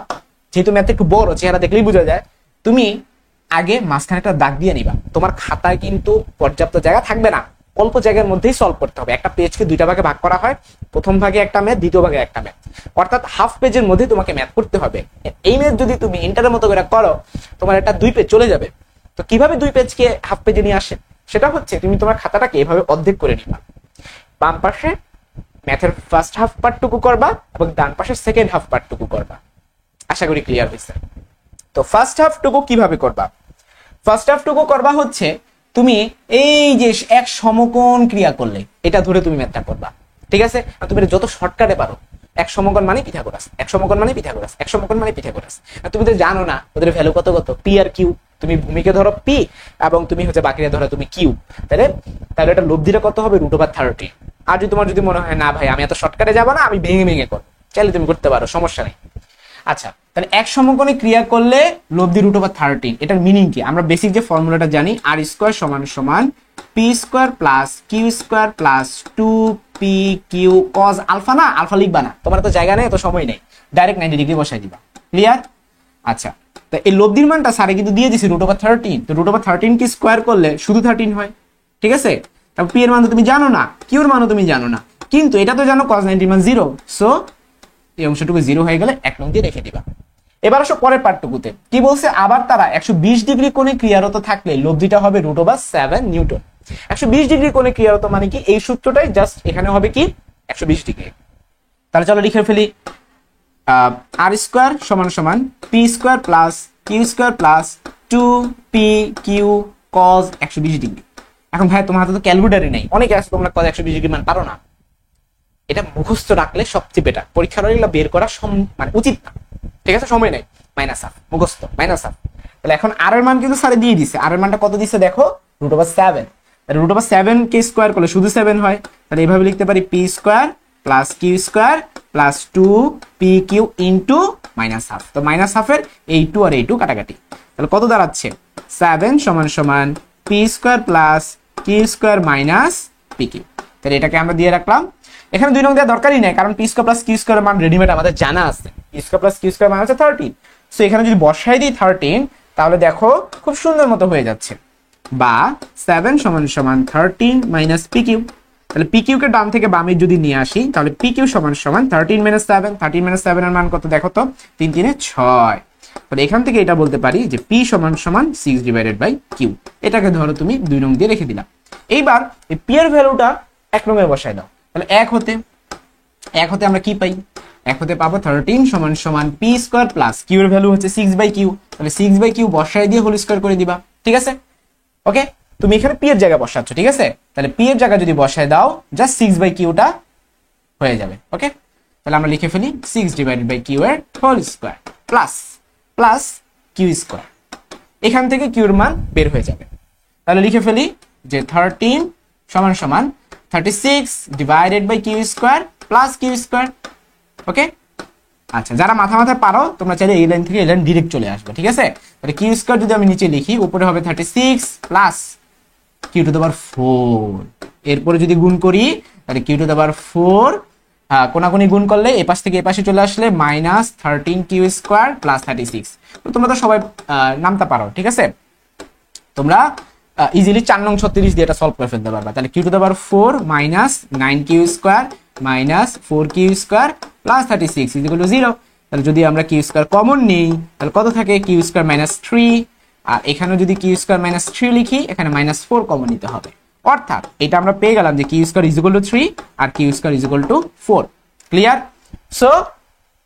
যেহেতু ম্যাথ একটু বড়, চেহারা দেখলেই বোঝা যায়, তুমি আগে মাঝখানে একটা দাগ দিয়ে নিবা। তোমার খাতায় কিন্তু পর্যাপ্ত জায়গা থাকবে না, অল্প জায়গার মধ্যেই সলভ করতে হবে। একটা পেজকে দুইটা ভাগে ভাগ করা হয়, প্রথম ভাগে একটা ম্যাথ, দ্বিতীয় ভাগে একটা ম্যাথ, অর্থাৎ হাফ পেজের মধ্যে তোমাকে ম্যাথ করতে হবে। এই ম্যাথ যদি তুমি ইন্টারের মতো করে করো, তোমার একটা 2 পেজ চলে যাবে। তো কিভাবে 2 পেজকে হাফ পেজে নিয়ে আসে? সেটা হচ্ছে তুমি তোমার খাতাটাকে এভাবে অর্ধেক করে নিবা। বাম পাশে ম্যাথের ফার্স্ট হাফ পার্টটুকু করবা এবং ডান পাশে সেকেন্ড হাফ পার্টটুকু করবা। আশা করি ক্লিয়ার হয়েছে। তো ফার্স্ট হাফটুকু কিভাবে করবা? ফার্স্ট হাফটুকু করবা হচ্ছে, তুমি এই যে এক সমকোণ ক্রিয়া করলে এটা ধরে তুমি ম্যাথটা করবা। ঠিক আছে, আর তুমি যত শর্টকাটে পারো, এক সমকোণ মানে পিথাগোরাস, এক সমকোণ মানে পিথাগোরাস, এক সমকোণ মানে পিথাগোরাস। আর তুমি তো জানো না ওদের ভ্যালু কত কত, পি আর কিউ। তুমি ভূমিকে ধরো পি এবং তুমি হচ্ছে বাকিরা ধরো তুমি কিউ। তাহলে এটা লব্ধিটা কত হবে? √30। আর যদি তোমার যদি মনে হয় না ভাই আমি এত শর্টকাটে যাবো না, আমি ভেঙে ভেঙে করবো, চাইলে তুমি করতে পারো, সমস্যা নেই। আচ্ছা, তাহলে এক সমকোণে ক্রিয়া করলে লব্ধি √30। এটার মিনিং কি? আমরা বেসিক যে ফর্মুলাটা জানি, আর স্কোয়ার সমান সমান P square plus Q square plus 2p/q cos alpha. না, আলফা লিখবা না, তোমার তো জায়গা নেই, এত সময় নেই, ডাইরেক্ট 90 ডিগ্রি বসাই দিবা। ক্লিয়ার? আচ্ছা, তো এই লব্ধির মানটা স্যারে কিন্তু দিয়ে দিছি √13। তো √13 কি স্কোয়ার করলে শুধু 13 হয়। ঠিক আছে, তারপর পি এর মান তো তুমি জানো না, কিউ এর মানও তুমি জানো না, কিন্তু এটা তো জানো cos 90 মান 0। সো এই অংশটুকু 0 হয়ে গেলে 1 নং দিয়ে রেখে দিবা। এবার আসো পরের পার্টটুকুতে, কি বলছে? আবার তারা 120 ডিগ্রি কোণে ক্রিয়ারত থাকলে লব্ধিটা হবে √7 নিউটন। 120 ডিগ্রি কোণে ক্রিয়ারত মানে কি? এই সূত্রটাই জাস্ট এখানে হবে কি 120 ডিগ্রি। তাহলে চলো লিখে ফেলি, আর স্কোয়ার সমান সমান P square plus Q square plus 2p/q cos 120 degree. এখন ভাই তোমার হাতে তো ক্যালকুলেটরই নেই, অনেকে আছে তোমরা cos 120 ডিগ্রি মান পারো না। এটা মুখস্থ রাখলে সবচেয়ে বেটার, পরীক্ষার হলে বের করা মানে উচিত না। ঠিক আছে, সময় নেই, -1 মুখস্থ, -1। তাহলে এখন আর এর মান কিন্তু স্যারে দিয়ে দিছে। আর এর মানটা কত দিছে দেখো, √7। তাহলে √7 কে স্কোয়ার করলে শুধু 7 হয়। তাহলে এইভাবে লিখতে পারি P square plus Q square plus 2p/q into -1/2। তো -1/2 এর এই 2 আর এই 2 কাটাকাটি, তাহলে কত দাঁড়াচ্ছে? 7 সমান সমান P square plus Q square minus pq। তাহলে এটাকে আমরা দিয়ে রাখলাম। এখানে 2 নং দেওয়ার দরকারই নেই, কারণ P square plus Q square মান রেডিমেড আমাদের জানা আছে। P square plus Q square মান হচ্ছে 13। সো এখানে যদি বসাই দিই 13, তাহলে দেখো খুব সুন্দর মতো হয়ে যাচ্ছে, বা 7 সমান সমান 13 মাইনাস pq। তাহলে pq কে ডান থেকে বামে যদি নিয়ে আসি, তাহলে pq সমান সমান 13 - 7। 13 - 7 এর মান কত দেখো তো, 3 3 6। তাহলে এখান থেকে এটা বলতে পারি যে p সমান সমান 6/q। এটাকে ধরো তুমি 2 নং দিয়ে রেখে দিলাম। এইবার এই p এর ভ্যালুটা 1 নং এ বসাই দাও। তাহলে 1 হতে আমরা কি পাই? 1 হতে পাবো 13 সমান সমান পি স্কোয়ার প্লাস কিউ এর ভ্যালু হচ্ছে 6/q। তাহলে 6/q বসাই দিয়ে হোল স্কোয়ার করে দিবা। ঠিক আছে, ওকে। তুমি এখানে পি এর জায়গা বসাচ্ছ, ঠিক আছে? তাহলে পি এর জায়গা যদি বসায় দাও, জাস্ট 6/qটা হয়ে যাবে। ওকে, তাহলে আমরা লিখে ফেলি 6/q এর whole square plus Q square. এখান থেকে কিউর মান বের হয়ে যাবে। তাহলে লিখে ফেলি যে 13 সমান সমান 36/q square plus Q square. Okay, আচ্ছা, যারা মাথা পারো তোমরা চাইলে এই লাইন থেকে এই লাইন ডিরেক্ট চলে আসবে। ঠিক আছে, তাহলে কিউ স্কোয়ার যদি আমি নিচে লিখি, উপরে হবে 36 plus Q to the power 4। এরপরে যদি গুণ করি, তাহলে কিউ টু দ্য পাওয়ার 4 কোনাকুনি গুণ করলে এপাশ থেকে এপাশে চলে আসলে -13q স্কোয়ার প্লাস 36। তো তোমরা তো সবাই নামতা পারো। ঠিক আছে, তোমরা ইজিলি 4 নং 36 দিয়ে এটা সলভ করে ফেলতে পারবা। তাহলে Q to the power 4 minus 9q square minus 4q square plus 36 equal to 0। তাহলে যদি আমরা কিউ স্কোয়ার কমন নেই, তাহলে কত থাকে? Q square -3। আর এখানে যদি কিউ স্কোয়ার -3 লিখি, এখানে -4 কমন নিতে হবে, অর্থাৎ এটা আমরা পেয়ে গেলাম যে Q square is equal to 3 আর Q square is equal to 4। Clear? So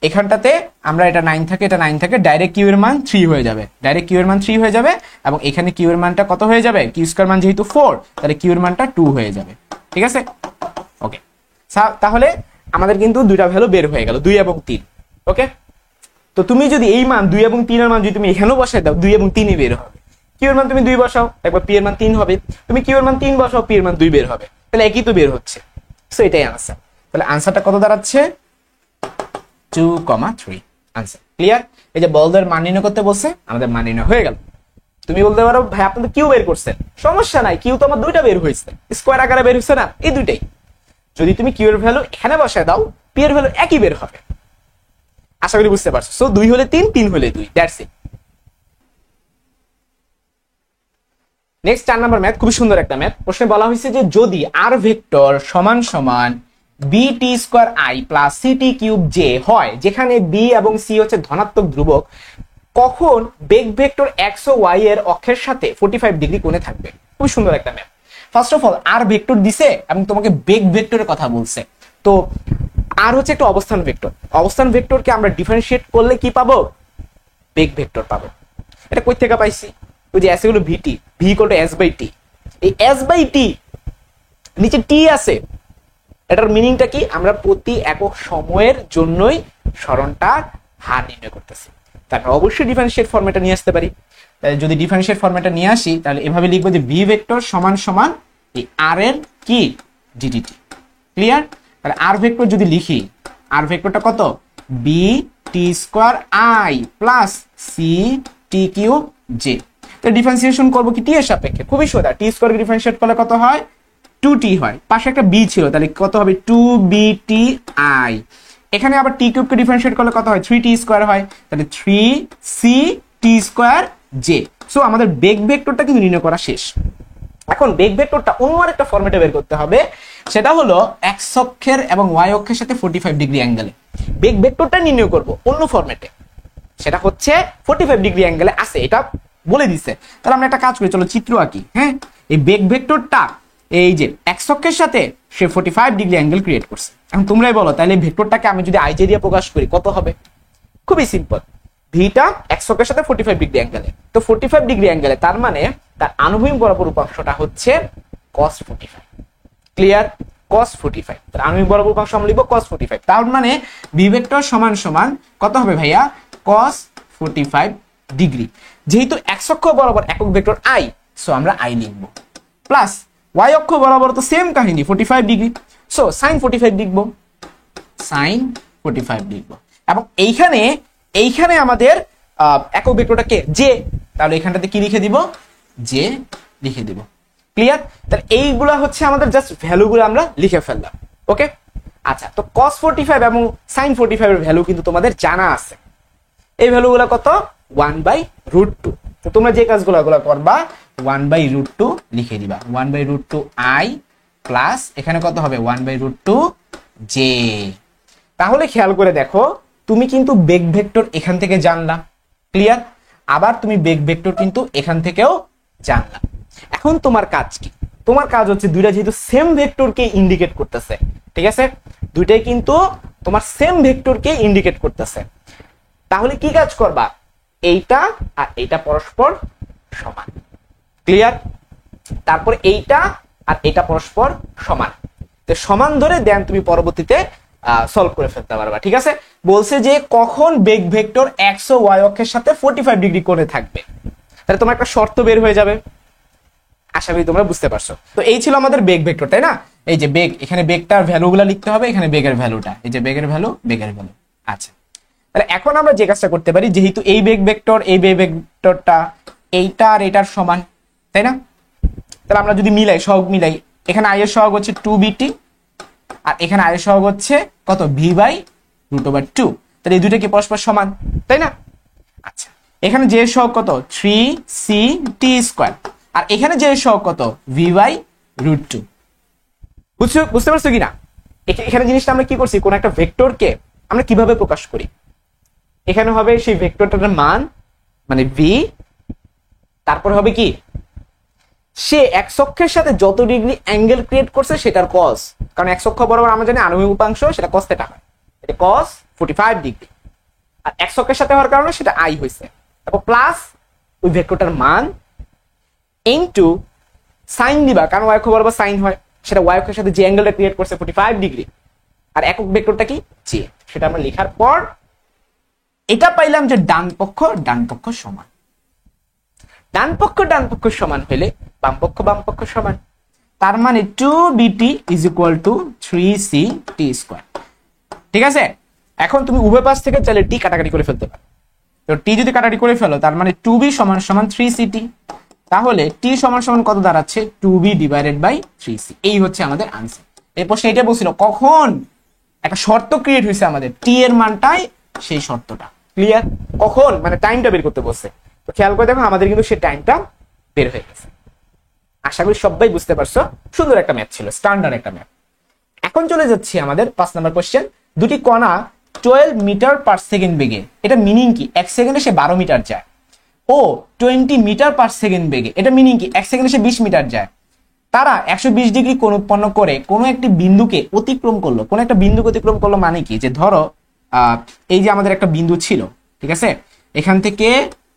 এখানটাতে আমরা এটা 9 থাকে, এটা 9 থাকে, ডাইরেক্ট কিউ এর মান 3 হয়ে যাবে, ডাইরেক্ট কিউ এর মান 3 হয়ে যাবে, এবং এখানে কিউ এর মানটা কত হয়ে যাবে, কিউ স্কয়ার মান যেহেতু 4 তাহলে কিউ এর মানটা 2 হয়ে যাবে। ঠিক আছে? ওকে, তাহলে আমাদের কিন্তু দুইটা ভ্যালু বের হয়ে গেল, 2 এবং 3। ওকে, তো তুমি যদি এই মান 2 এবং 3 এর মান যদি তুমি এখানেও বসাই দাও, 2 এবং 3ই বের হবে। কিউ এর মান তুমি 2 বসাও, একবার পি এর মান 3 হবে, তুমি কিউ এর মান 3 বসাও, পি এর মান 2 বের হবে, তাহলে একই তো বের হচ্ছে। সো এটাই আনসার। তাহলে আনসারটা কত দাঁড়াচ্ছে? 2,3 আনসার। ক্লিয়ার? এই যে বলদের মান নির্ণয় করতে বলছে, আমাদের মান নির্ণয় হয়ে গেল। তুমি বলতে পারো ভাই আপনি তো কিউ বের করছেন, সমস্যা নাই, কিউ তো আমার দুইটা বের হয়েছে, স্কয়ার আকারে বের হয়েছে না, এই দুইটাই। যদি তুমি কিউ এর ভ্যালু এখানে বসায় দাও, পি এর ভ্যালু একই বের হবে। আশা করি বুঝতে পারছো। সো 2 হলে 3, 3 হলে 2, that's it. Next 4 number math, খুবই সুন্দর একটা ম্যাথ। প্রশ্নে বলা হয়েছে যে যদি আর ভেক্টর সমান সমান বিটি square I plus city cube J হয়, যেখানে বি এবং সি হচ্ছে ধনাত্মক ধ্রুবক, কখন বেগ ভেক্টর এক্স ও ওয়াই এর অক্ষের সাথে 45 ডিগ্রি কোণে থাকবে। খুবই সুন্দর একটা math. First of all R vector দিছে এবং তোমাকে বেগ ভেক্টরের কথা বলছে। তো আর হচ্ছে একটা অবস্থান ভেক্টর, অবস্থান ভেক্টরকে আমরা ডিফারেন্সিয়েট করলে কি পাবো? বেগ ভেক্টর পাবো। এটা কই থেকে পাইছি? ওই যে এস হলো v t, v equal to s by t. এই এস বাই টি নিচে টি আছে, এটার মিনিংটা কি? আমরা প্রতি একক সময়ের জন্যই সরণটার হার নির্ণয় করতেছি। তারপর অবশ্যই ডিফারেন্সিয়েট ফরম্যাটে নিয়ে আসতে পারি। যদি ডিফারেন্সিয়েট ফরম্যাটে নিয়ে আসি তাহলে এভাবে লিখবো যে বি ভেক্টর সমান সমান এই আর এর কি ডিডিটি। ক্লিয়ার? তাহলে আর ভেক্টর যদি লিখি, আর ভেক্টরটা কত? B T square I plus C T Q J. তো ডিফারেন্সিয়েশন করবো কি টি এর সাপেক্ষে? খুবই সোজা, টি স্কয়ার ডিফারেন্সিয়েট করলে কত হয়? 2t হয়। পাশে একটা বি ছিল, তাহলে কত হবে? 2bti। এখানে আবার টি কিউবকে ডিফারেন্সিয়েট করলে কত হয়? 3t স্কয়ার হয়, তাহলে 3ct স্কয়ার জে। সো আমাদের বেগ ভেক্টরটা কিন্তু নির্ণয় করা শেষ। এখন বেগ ভেক্টরটা অন্য আরেকটা ফরম্যাটে বের করতে হবে, সেটা হলো এক্স অক্ষের এবং ওয়াই অক্ষের সাথে 45 ডিগ্রি অ্যাঙ্গেলে বেগ ভেক্টরটা নির্ণয় করব অন্য ফরম্যাটে। সেটা হচ্ছে 45 ডিগ্রি অ্যাঙ্গেলে আছে, এটা বলে দিছে। তাহলে আমরা একটা কাজ করি, চলো চিত্র আঁকি। হ্যাঁ, এই বেগ ভেক্টরটা এই যে এক্স অক্ষের সাথে সে 45 ডিগ্রি অ্যাঙ্গেল ক্রিয়েট করছে। এখন তোমরাই বলো, তাহলে ভেক্টরটাকে আমি যদি আইজে দিয়ে প্রকাশ করি কত হবে? খুবই সিম্পল, ভিটা এক্স অক্ষের সাথে 45 ডিগ্রি অ্যাঙ্গেলে, তো 45 ডিগ্রি অ্যাঙ্গেলে তার মানে তার আনুভূমিক বরাবর উপাংশটা হচ্ছে cos 45। ক্লিয়ার? cos 45, তার আনুভূমিক বরাবর উপাংশ আমরা লিখব cos 45। তার মানে বি ভেক্টর সমান সমান কত হবে ভাইয়া? cos 45 degree. যেহেতু এক্স অক্ষ বরাবর একক ভেক্টর আই, সো আমরা আই লিখব, প্লাস ওয়াই অক্ষ বরাবর তো সেম কাহিনী 45 ডিগ্রি, সো sin 45 লিখব, sin 45 লিখব। এবং এইখানে আমাদের একক ভেক্টরটাকে জে, তাহলে এখানটাতে কি লিখে দিব? জে লিখে দিব। ক্লিয়ার? তাহলে এইগুলা হচ্ছে আমাদের জাস্ট ভ্যালুগুলো আমরা লিখে ফেললাম। ওকে, আচ্ছা, তো cos 45 এবং sin 45 এর ভ্যালু কিন্তু তোমাদের জানা আছে। এই ভ্যালুগুলো কত? 1/√2। তো তোমরা যে কাজগুলো করবা 1/√2 লিখে দিবা, 1/√2 i প্লাস এখানে কত হবে? 1/√2 j। তাহলে খেয়াল করে দেখো, তুমি কিন্তু বেগ ভেক্টর এখান থেকে জানলা। ক্লিয়ার? আবার তুমি বেগ ভেক্টর কিন্তু এখান থেকেও জানলা। এখন তোমার কাজ কি? তোমার কাজ হচ্ছে দুইটা যেহেতু সেম ভেক্টরকে ইন্ডিকেট করতেছে, ঠিক আছে, দুইটাই কিন্তু তোমার সেম ভেক্টরকে ইন্ডিকেট করতেছে, তাহলে কি কাজ করবা? এইটা আর এইটা পরস্পর সমান। ক্লিয়ার? তারপর এইটা আর এটা পরস্পর সমান, তো সমান ধরে দেন তুমি পরবর্তীতে সলভ করে ফেলতে পারবা। ঠিক আছে? বলছে যে কখন বেগ ভেক্টর এক্স ও ওয়াই অক্ষের সাথে 45 ডিগ্রি কোণে থাকবে, তাহলে তোমার একটা শর্ত বের হয়ে যাবে। আশা করি তোমরা বুঝতে পারছো। তো এই ছিল আমাদের বেগ ভেক্টর, তাই না? এই যে বেগ, এখানে বেগটার ভ্যালুগুলো লিখতে হবে, এখানে বেগের ভ্যালুটা, এই যে বেগের ভ্যালু, বেগের ভ্যালু। আচ্ছা, তাহলে এখন আমরা যে কাজটা করতে পারি, যেহেতু এই বেগ ভেক্টর এই বেগ ভেক্টরটা এইটা আর এটার সমান, তাই না? তাহলে আমরা যদি মিলাই, সহগ মিলাই, এখানে আই এর সহগ হচ্ছে 2bt আর এখানে আই এর সহগ হচ্ছে কত? v/√2। তাহলে এই দুটো কি পরস্পর সমান, তাই না? আচ্ছা, এখানে যে সহগ কত? 3ct² আর এখানে যে সহগ কত? v/√2। বুঝতে পারছো কিনা? এখানে জিনিসটা আমরা কি করছি, কোন একটা ভেক্টরকে আমরা কিভাবে প্রকাশ করি? এখানে হবে সেই ভেক্টরটার মান, মানে v, তারপর হবে কি সে এক্স অক্ষের সাথে যত ডিগ্রি অ্যাঙ্গেল ক্রিয়েট করছে সেটার কস, কারণ এক্স অক্ষ বরাবর আমরা জানি আনুভূমিক উপাংশ, সেটা কস থিটা হয়, এটা কস 45 ডিগ্রি, আর এক্স অক্ষের সাথে হওয়ার কারণে সেটা আই হয়েছে। তারপর প্লাস ওই ভেক্টরটার মান ইনটু সাইন দিবা, কারণ ওয়াই অক্ষ বরাবর সাইন হয়, সেটা ওয়াই অক্ষের সাথে যে অ্যাঙ্গেলটা ক্রিয়েট করছে 45 ডিগ্রি, আর একক ভেক্টরটা কি জে, সেটা আমরা লেখার পর এটা পাইলাম যে ডান পক্ষ সমান। ডান পক্ষ সমান হলে বাম পক্ষ সমান, তার মানে 2bt is equal two 3ct square. ঠিক আছে, এখন তুমি উভয় পাশ থেকে চাইলে টি কাটাকাটি করে ফেলতে পারো। তো টি যদি কাটাকাটি করে ফেলো তার মানে 2b সমান সমান 3ct, তাহলে টি সমান সমান কত দাঁড়াচ্ছে 2b ডিভাইডেড বাই 3c। এই হচ্ছে আমাদের আনসার। এই প্রশ্নে এটা বলছিল কখন একটা শর্ত ক্রিয়েট হয়েছে আমাদের টি এর মানটাই সেই শর্তটা। ক্লিয়ার? কখন মানে টাইমটা বের করতে বলছে, তো খেয়াল করে দেখো আমাদের কিন্তু সেই টাইমটা বের হয়ে গেছে। আশা করি সবাই বুঝতে পারছো, সুন্দর একটা ম্যাথ ছিল, স্ট্যান্ডার্ড একটা ম্যাথ। এখন চলে যাচ্ছি আমাদের 5 নাম্বার কোশ্চেন। দুটি কণা 12 মিটার পার সেকেন্ড বেগে, এটা মিনিং কি 1 সেকেন্ডে সে 12 মিটার যায়, ও 20 মিটার পার সেকেন্ড বেগে, এটা মিনিং কি 1 সেকেন্ডে সে 20 মিটার যায়। তারা 120 ডিগ্রি কোণ উৎপন্ন করে কোনো একটি বিন্দুকে অতিক্রম করলো। কোন একটা বিন্দুকে অতিক্রম করলো মানে কি, যে ধরো এই যে আমাদের একটা বিন্দু ছিল, ঠিক আছে, এখান থেকে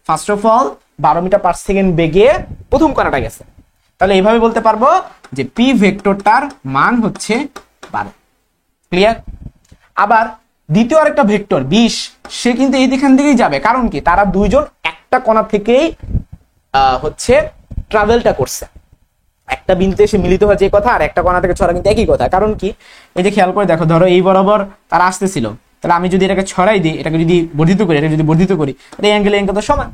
first of all 12 metre per second বেগে প্রথম কণাটা গেছে, তাহলে এইভাবে বলতে পারবো যে পি ভেক্টরটার মান হচ্ছে 12। ক্লিয়ার? আবার দ্বিতীয় আরেকটা ভেক্টর 20, সে কিন্তু এইখান থেকেই যাবে, কারণ কি তারা দুইজন একটা কণা থেকেই হচ্ছে ট্রাভেলটা করছে, একটা বিন্দুতে এসে মিলিত হয় যে কথা, আর একটা কণা থেকে ছড়া কিন্তু একই কথা। কারণ কি, এই যে খেয়াল করে দেখো, ধরো এই বরাবর তারা আসতেছিল, তাহলে আমি যদি এটাকে ছড়াই দিই, এটাকে যদি বর্ধিত করি, এটা যদি বর্ধিত করি, তাহলে এই অ্যাঙ্গেল তো সমান।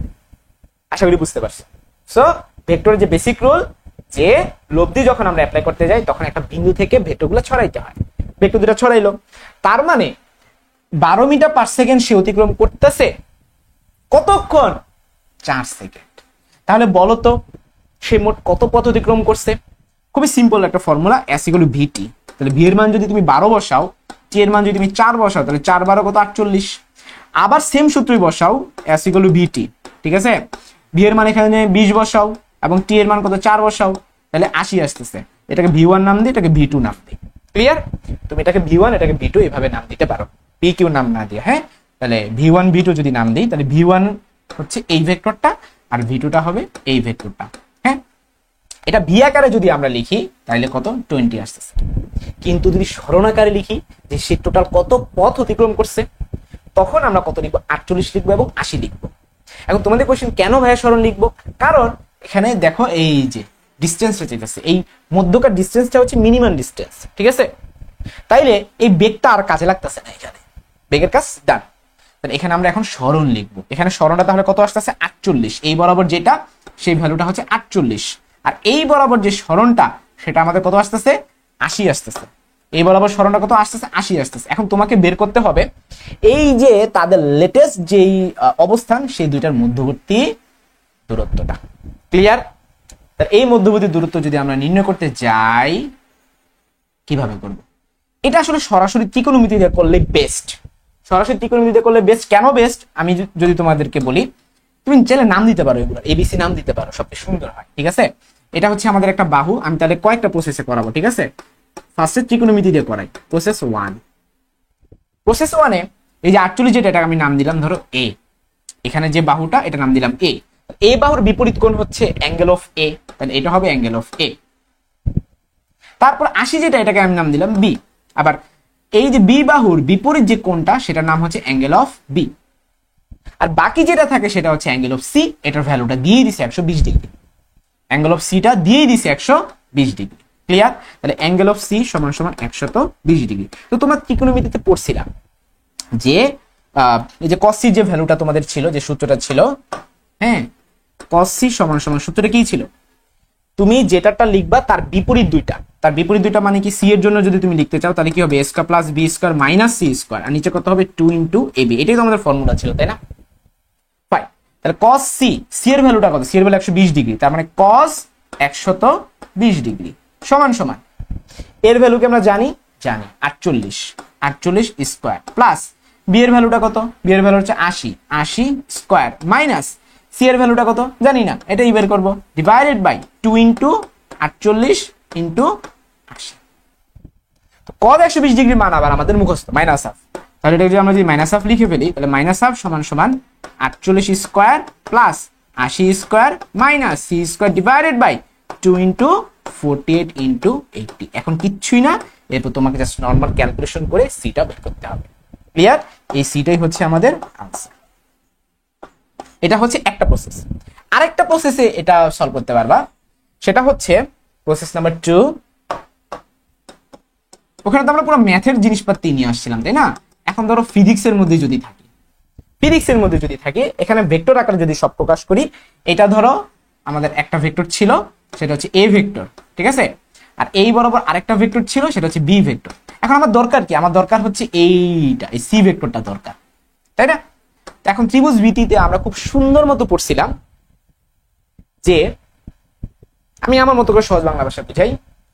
আশা করি বুঝতে পারছো। সো ভেক্টরের যে বেসিক রুল, যে লব্ধি যখন আমরা অ্যাপ্লাই করতে যাই তখন একটা বিন্দু থেকে ভেক্টরগুলো ছড়াইতে হয়। ভেক্টর দুটো ছড়াইলো, তার মানে 12 মিটার পার সেকেন্ড সে অতিক্রম করতেছে, কতক্ষণ? 4 সেকেন্ড। তাহলে বলো তো সে মোট কত পথ অতিক্রম করছে? খুবই সিম্পল একটা ফর্মুলা, এস ইকুয়াল টু ভিটি। তাহলে ভি এর মান যদি তুমি 12 বসাও, টি এর মান যদি তুমি 4 বসাও, তাহলে 4 12 কত 48। আবার সেম সূত্রই বসাও, এস ইকুয়াল টু ভিটি, ঠিক আছে, ভি এর মান এখানে 20 বসাও এবং টি এর মান কত 4 বসাও, তাহলে 80 আসতেছে। এটাকে ভি1 নাম দিই, এটাকে ভি2 নাম দিই। ক্লিয়ার? তুমি এটাকে ভি1, এটাকে ভি2 এভাবে নাম দিতে পারো, পি কিউ নাম না দিয়ে। হ্যাঁ, তাহলে ভি1 ভি2 যদি নাম দিই, তাহলে ভি1 হচ্ছে এই ভেক্টরটা আর ভি2টা হবে এই ভেক্টরটা। হ্যাঁ, এটা ভি আকারে যদি আমরা লিখি তাহলে কত 20 আসতেছে, কিন্তু যদি সরণ আকারে লিখি যে সে টোটাল কত পথ অতিক্রম করছে, তখন আমরা কত লিখবো 48 লিখবো এবং 80 লিখবো। এখন তোমাদের কোশ্চেন কেন ভাইয়া সরণ লিখবো, কারণ এখানে দেখো এই যে ডিস্টেন্সটা চাইতেছে, এই মধ্যকার ডিস্টেন্সটা হচ্ছে মিনিমাম ডিস্টেন্স, ঠিক আছে, তাইলে এই বেগটা আর কাজে লাগতেছে না, এখানে বেগের কাজ ডান। তাহলে এখানে আমরা এখন সরণ লিখবো, এখানে সরণটা তাহলে কত আসতেছে 48, এই বরাবর যেটা সেই ভ্যালুটা হচ্ছে 48, আর এই বরাবর যে সরণটা সেটা আমাদের কত আসতেছে 80 আসতেছে। এই বরাবর সরণটা কত আসতেছে 80 আসতেছে। এখন তোমাকে বের করতে হবে এই যে তাদের লেটেস্ট যেই অবস্থান সেই দুইটার মধ্যবর্তী দূরত্বটা। ক্লিয়ার? তাহলে এই মধ্যবর্তী দূরত্ব যদি আমরা নির্ণয় করতে যাই, কিভাবে করব? এটা আসলে সরাসরি ত্রিকোণমিতি দিয়ে করলে বেস্ট। সরাসরি ত্রিকোণমিতি দিয়ে করলে বেস্ট। কেন বেস্ট আমি যদি তোমাদেরকে বলি, তুমি চাইলে নাম দিতে পারো, এগুলো এবিসি নাম দিতে পারো, সবচেয়ে সুন্দর হয়। ঠিক আছে, এটা হচ্ছে আমাদের একটা বাহু, আমি তাহলে কয়েকটা প্রসেসে করাবো। ঠিক আছে, ফার্স্টে ত্রিকোণমিতি দিয়ে করাই। প্রসেস 1, প্রসেস 1-এ এই যে 48 যেটা, এটা আমি নাম দিলাম ধরো এ, এখানে যে বাহুটা এটা নাম দিলাম এ। এ বাহুর বিপরীত কোণ হচ্ছে অ্যাঙ্গেল অফ এ, তাহলে এটা হবে অ্যাঙ্গেল অফ এ। তারপর 80 যেটা, এটাকে আমি নাম দিলাম বি। আবার এই যে বি বাহুর বিপরীত যে কোণটা সেটার নাম হচ্ছে অ্যাঙ্গেল অফ বি। আর বাকি যেটা থাকে সেটা হচ্ছে অ্যাঙ্গেল অফ সি, এটার ভ্যালুটা দিয়ে দিছে 120 ডিগ্রি। অ্যাঙ্গেল অফ সিটা দিয়ে দিছে 120 ডিগ্রি। ক্লিয়ার? তাহলে অ্যাঙ্গেল অফ সি সমান সমান 120 ডিগ্রি। তো তোমরা ত্রিকোণমিতিতে পড়ছিলাম যে এই যে cos c যে ভ্যালুটা তোমাদের ছিল, যে সূত্রটা ছিল, হ্যাঁ, cos c সমান সমান সূত্রটা কি ছিল, তুমি যেটাটা লিখবা তার বিপরীত দুইটা, তার বিপরীত দুইটা মানে কি, সি এর জন্য যদি তুমি লিখতে চাও তাহলে কি হবে a square plus b square minus c square, আর নিচে কত হবে 2 ইনটু ab। এটাই তো আমাদের ফর্মুলা ছিল, তাই না? ফাইন। তাহলে cos c, c এর ভ্যালুটা কত, c এর ভ্যালু 120 ডিগ্রি, তার মানে cos 120 ডিগ্রি সমান সমান এর ভ্যালুকে আমরা জানি 48 স্কয়ার প্লাস বি এর ভ্যালুটা কত, বি এর ভ্যালু হচ্ছে 80 স্কয়ার মাইনাস সি এর ভ্যালুটা কত জানি না, এটাই বের করবো, ডিভাইডেড বাই 2 ইন্টু 48 ইন্টু 80। তো cos 120 ডিগ্রি মান আবার আমাদের মুখস্থ মাইনাস হাফ, তাহলে এটা যদি আমরা যদি মাইনাস হাফ লিখে ফেলি তাহলে মাইনাস হাফ সমান সমান 48 square plus 80 square minus C square divided by 2 into 48 into 80। এখন কিচ্ছুই না, এরপর তোমাকে জাস্ট নর্মাল ক্যালকুলেশন করে সিটা বের করতে হবে। ক্লিয়ার? এই সিটাই হচ্ছে আমাদের আনসার। এটা হচ্ছে একটা প্রসেস। আরেকটা প্রসেসে এটা সলভ করতে পারবা, সেটা হচ্ছে প্রসেস নাম্বার 2। ওখানে তো আমরা পুরো ম্যাথের জিনিসপাতি নিয়ে আসছিলাম, তাই না? এখন ধরো ফিজিক্সের মধ্যে যদি থাকি, এখানে ভেক্টর আকারে যদি সব প্রকাশ করি, এটা ধরো আমাদের একটা ভেক্টর ছিল, সেটা হচ্ছে এ ভেক্টর, ঠিক আছে? আর এই বরাবর আরেকটা ভেক্টর ছিল, সেটা হচ্ছে বি ভেক্টর। এখন আমার দরকার কি? আমার দরকার হচ্ছে এইটা, এই সি ভেক্টরটা দরকার, তাই না? এখন ত্রিভুজ ভিত্তিতে আমরা খুব সুন্দর মতো পড়ছিলাম যে, আমি আমার মতো করে সহজ বাংলা ভাষা বুঝাই,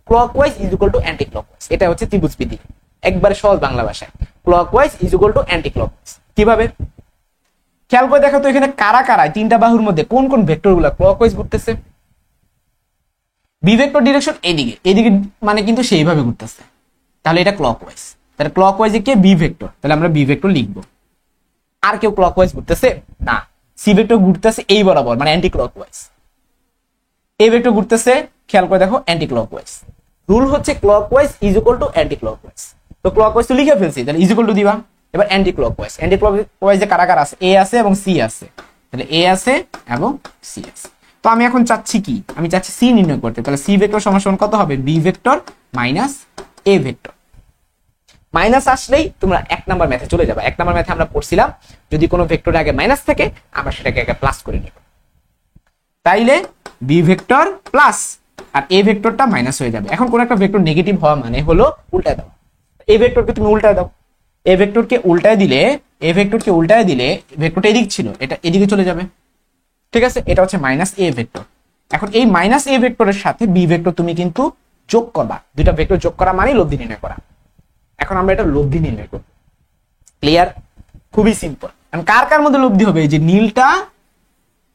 clockwise is equal to anti clockwise. এটা হচ্ছে ত্রিভুজ ভিত্তি, একবারে সহজ বাংলা ভাষায়। Clockwise is equal to anti clockwise কিভাবে? খেয়াল করে দেখো তো এখানে কারা কারা তিনটা বাহুর মধ্যে কোন কোন ভেক্টরগুলো ক্লকওয়াইজ ঘুরতেছে। বি ভেক্টর ডিরেকশন এদিকে মানে কিন্তু সেইভাবে ঘুরতেছে, তাহলে এটা ক্লকওয়াইজ। তাহলে ক্লকওয়াইজে কে? বি ভেক্টর, তাহলে আমরা বি ভেক্টর লিখবো। আর কেউ ক্লকওয়াইজ ঘুরতেছে না, সি ভেক্টর ঘুরতেছে এই বরাবর মানে অ্যান্টি ক্লকওয়াইজ। এ ভেক্টর ঘুরতেছে, খেয়াল করে দেখো, অ্যান্টি ক্লকওয়াইজ। রুল হচ্ছে clockwise is equal to anti clockwise. তো ক্লকওয়াইজ তো লিখে ফেলছি, তাহলে ইজ ইকুয়াল টু দিবা। এবার অ্যান্টি ক্লকওয়াইজে কারা কারা আছে? এ আছে এবং সি আছে, তাহলে এ আছে এবং সি আছে। তো আমি এখন চাচ্ছি কি? আমি চাচ্ছি সি নির্ণয় করতে, তাহলে সি ভেক্টর সমান কত হবে? B vector minus A vector. Minus আসলেই তোমরা 1 নাম্বার ম্যাথে চলে যাবে। 1 নাম্বার ম্যাথে আমরা পড়ছিলাম যদি কোনো ভেক্টরের আগে মাইনাস থাকে আমরা সেটাকে আগে প্লাস করে নেব। তাইলে বি ভেক্টর প্লাস আর এ ভেক্টরটা মাইনাস হয়ে যাবে। এখন কোন একটা ভেক্টর নেগেটিভ হওয়া মানে হলো উল্টায় দাও। এ ভেক্টরকে তুমি উল্টায় দাও, এ ভেক্টরকে উল্টায় দিলে ভেক্টরটা এদিক ছিল, এটা এদিকে চলে যাবে, ঠিক আছে? এটা হচ্ছে মাইনাস এ ভেক্টর। এখন এই মাইনাস এ ভেক্টরের সাথে বি ভেক্টর তুমি কিন্তু যোগ করবা, দুইটা ভেক্টর যোগ করা মানে লব্ধি নির্ণয় করা। এখন আমরা এটা লব্ধি নির্ণয় করব। ক্লিয়ার? খুবই সিম্পল। এখন কার কার মধ্যে লব্ধি হবে? এই যে নীলটা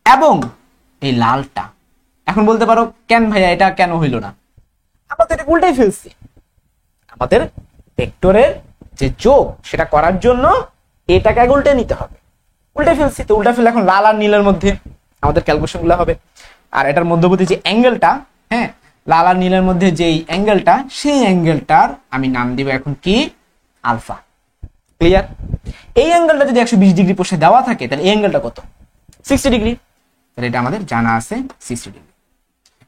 এবং এই লালটা। এখন বলতে পারো কেন ভাইয়া এটা কেন হইল না? আমরা তো এটা উল্টাই ফেলছি। আমাদের ভেক্টরের যে যোগ সেটা করার জন্য এটাকে আগে উল্টে নিতে হবে। উল্টে ফেলছি, তো উল্টা ফেলে এখন লাল আর নীলের মধ্যে আমাদের ক্যালকুলেশন গুলো হবে। আর এটার মধ্যবর্তী যে অ্যাঙ্গেলটা, হ্যাঁ, লাল আর নীলের মধ্যে যেই অ্যাঙ্গেলটা, সেই অ্যাঙ্গেলটার আমি নাম দিব এখন কি? আলফা। ক্লিয়ার? এই অ্যাঙ্গেলটা যদি 120 ডিগ্রি পাশে দেওয়া থাকে তাহলে এই অ্যাঙ্গেলটা কত? 60 ডিগ্রি। তাহলে এটা আমাদের জানা আছে 60 ডিগ্রি।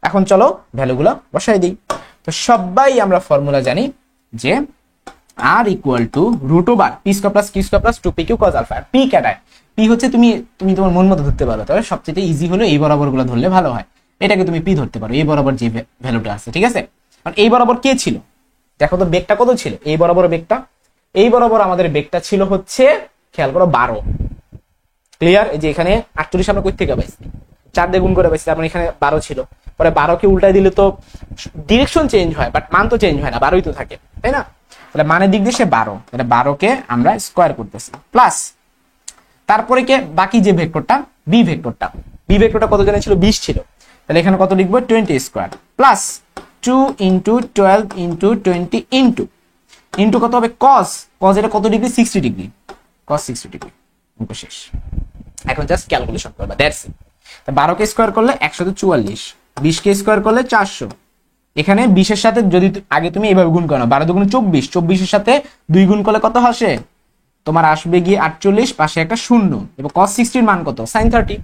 এখন চলো ভ্যালুগুলো বসাই দিই। তো সবাই আমরা ফর্মুলা জানি যে r equal to root over p square plus q square plus 2pq cos আলফা। পি কেটায় পি হচ্ছে তুমি তোমার মন মতো ধরতে পারো, তবে সবচেয়ে ইজি হলো এই বরাবর গুলো ধরলে ভালো হয়। এটাকে তুমি পি ধরতে পারো, এই বরাবর যে ভ্যালুটা আছে, ঠিক আছে? কারণ এই বরাবর কে ছিল? দেখো তো বেগটা কত ছিল এই বরাবর বেগটা? এই বরাবর আমাদের বেগটা ছিল হচ্ছে, খেয়াল করো, 12। ক্লিয়ার? এই যে এখানে 48 আমরা কই থেকে পাইছি? 4 দিয়ে গুণ করে পাইছি, তার মানে এখানে 12 ছিল। পরে 12 কে উল্টায় দিলে তো ডিরেকশন চেঞ্জ হয়, বাট মান তো চেঞ্জ হয় না, 12ই তো থাকে, তাই না? তাহলে মানের দিক দিয়ে সে 12, তাহলে 12 কে আমরা স্কয়ার করতেছি প্লাস তারপরে কে বাকি যে ভেক্টরটা বি ভেক্টরটা কত জানা ছিল? 20 ছিল। তাহলে এখানে কত লিখবো? 20 square plus 2 into 12 into 20 into কত হবে? cos এটা কত ডিগ্রি? 60 ডিগ্রি। cos 60 degree. অঙ্ক শেষ। এখন জাস্ট ক্যালকুলেশন করবা, দ্যাটস ইট। 12 কে স্কয়ার করলে 144, 20 কে স্কয়ার করলে 400। এখানে 20 এর সাথে যদি আগে তুমি এইভাবে গুণ করো, 12 দুগুণে 24, 24 এর সাথে 2 গুণ করলে কত আসে? তোমার আসবে গিয়ে 48, পাশে একটা শূন্য। এবং cos 60 এর মান কত? sin 30।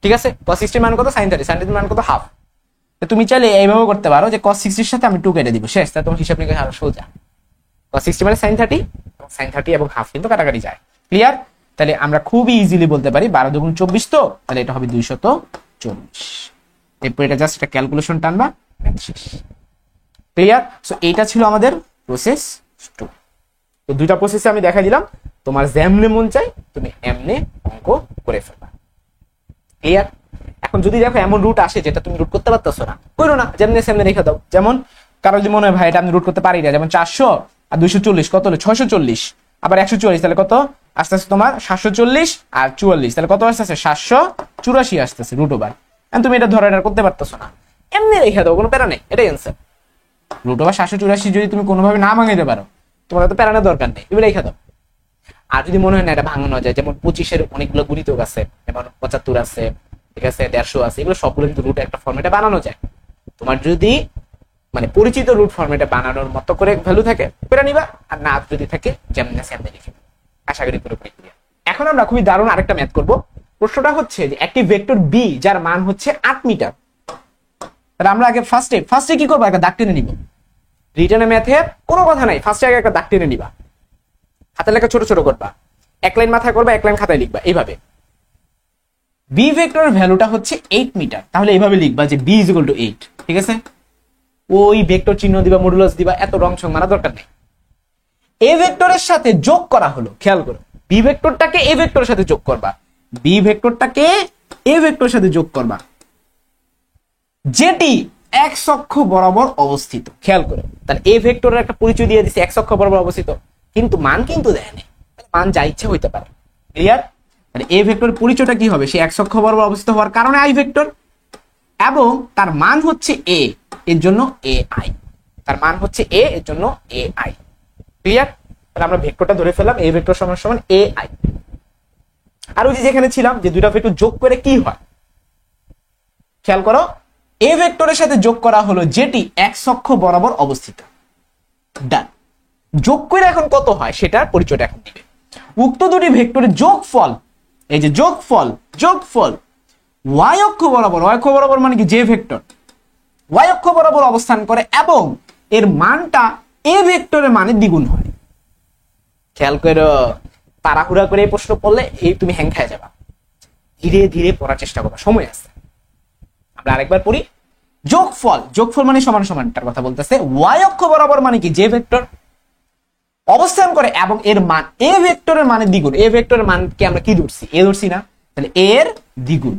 ঠিক আছে? cos 60 এর মান কত? sin 30। sin 30 এর মান কত? হাফ। তো তুমি চাইলে এইভাবে করতে পারো যে cos 60 এর সাথে আমি 2 কেটে দিব, শেষ। তাহলে তোমার হিসাব নিকাশ আরো সোজা। cos 60 মানে sin 30, এবং sin 30 এবং হাফ কিন্তু কাটাকাটি যায়। ক্লিয়ার? তাহলে আমরা খুবই ইজিলি বলতে পারি 12 দুগুণ 24, তো তাহলে এটা হবে 240। এরপর এটা জাস্ট একটা ক্যালকুলেশন টানবা, শেষ। ক্লিয়ার? সো এইটা ছিল আমাদের প্রসেস 2। তো দুইটা প্রসেসে আমি দেখা দিলাম, তোমার যেমনে মন চাই তুমি এমনে অঙ্ক করে ফেলবা। ক্লিয়ার? এখন যদি দেখো এমন রুট আসে যেটা তুমি রুট করতে পারতেছো না, করো না, যেমনে সেমনে রেখে দাও। যেমন কারো যদি মনে হয় ভাই এটা আমি রুট করতে পারি না, যেমন 400 আর 240 কত হলো? 640, আবার 140 তাহলে কত? আসতেছে তোমার 740 আর 44, তাহলে কত আসতেছে 784 আসতেছে রুট ওভার। তুমি এটা ধরে এটা করতে পারতেছো না, এমনি রেখে দাও, কোনো প্যারা নেই, এটাই অ্যান্সার। রুট ওভার 784 যদি তুমি কোনোভাবে না ভাঙাইতে পারো, তোমার তো প্যারানোর দরকার নেই, এবার রেখে দাও। আর যদি মনে হয় না এটা ভাঙানো যায়, যেমন 25-এর অনেকগুলো গুণিতক আছে, যেমন 75 আছে, ঠিক আছে, 150 আছে, এগুলো সবগুলো কিন্তু রুট একটা ফর্মেটে বানানো যায়। তোমার যদি মানে পরিচিত রুট ফর্মেটে বানানোর মতো করে ভ্যালু থাকে করে নিবা, আর না যদি থাকে যেমন সেমনি লিখে। আশা করি পুরোপুরি ক্লিয়ার। এখন আমরা খুবই দারুণ আরেকটা ম্যাথ করব। প্রশ্নটা হচ্ছে যে একটি ভেক্টর বি যার মান হচ্ছে 8 মিটার, তাহলে আমরা আগে ফার্স্টে কি করবো, একটা দাগ টেনে নিব। রিটার্নে ম্যাথে কোনো কথা নাই, ফার্স্টে আগে একটা দাগ টেনে নিবা, হাতের লেখা ছোট ছোট করবা, এক লাইন মাথায় করবা, এক লাইন খাতায় লিখবা এইভাবে। বি ভেক্টরের ভ্যালুটা হচ্ছে 8 মিটার, তাহলে এইভাবে লিখবা যে বি ইজ ইকুয়াল টু 8, ঠিক আছে। ওই ভেক্টর চিহ্ন দিবা, মডুলাস দিবা, এত রং ছং মারা দরকার নেই। এ ভেক্টরের সাথে যোগ করা হলো, খেয়াল করো, বি ভেক্টরটাকে এ ভেক্টরের সাথে যোগ করবা, বি ভেক্টরটাকে এ ভেক্টরের সাথে যোগ করবা, যেটি এক্স অক্ষ বরাবর অবস্থিত। খেয়াল করো, তাহলে এ ভেক্টরের একটা পরিচয় দিয়ে দিছে, এক্স অক্ষ বরাবর অবস্থিত, কিন্তু মান কিন্তু দেয় না, মান যা ইচ্ছা হইতে পারে। ক্লিয়ার? তাহলে এ ভেক্টরের পরিচয়টা কি হবে, সে এক্স অক্ষ বরাবর অবস্থিত হওয়ার কারণে আই ভেক্টর, এবং তার মান হচ্ছে এ, এর জন্য এ আই, তার মান হচ্ছে এ, এর জন্য এ আই। ক্লিয়ার? তাহলে আমরা ভেক্টরটা ধরে ফেললাম, এ ভেক্টর সমান সমান এ আই। আর ওই যে যেখানে ছিলাম যে দুইটা ভেক্টর যোগ করে কি হয়, খেয়াল করো, এ ভেক্টরের সাথে যোগ করা হলো যেটি এক্স অক্ষ বরাবর অবস্থিত। ডান। যোগ করে এখন কত হয় সেটার পরিচয়টা এখন দিবে। উক্ত দুটি ভেক্টরের যোগফল, এই যে যোগফল ওয়াই অক্ষ বরাবর, ওয়াই অক্ষ বরাবর মানে কি যে ভেক্টর ওয়াই অক্ষ বরাবর অবস্থান করে এবং এর মানটা এ ভেক্টরের মানে দ্বিগুণ হয়। খেয়াল করো, তাড়াহুড়া করে এই প্রশ্ন পড়লে এই তুমি হ্যাং খেয়ে যাবা, ধীরে ধীরে পড়ার চেষ্টা করবা, সময় আছে। আমরা আরেকবার পড়ি। যোগফল মানে সমান সমানটার কথা বলতেছে, ওয়াই অক্ষ বরাবর মানে কি যে ভেক্টর অবস্থান করে এবং এর মান এ ভেক্টরের মানে দ্বিগুণ। এ ভেক্টরের মানকে আমরা কি ধরছি, এ ধরছি না, তাহলে এর দ্বিগুণ।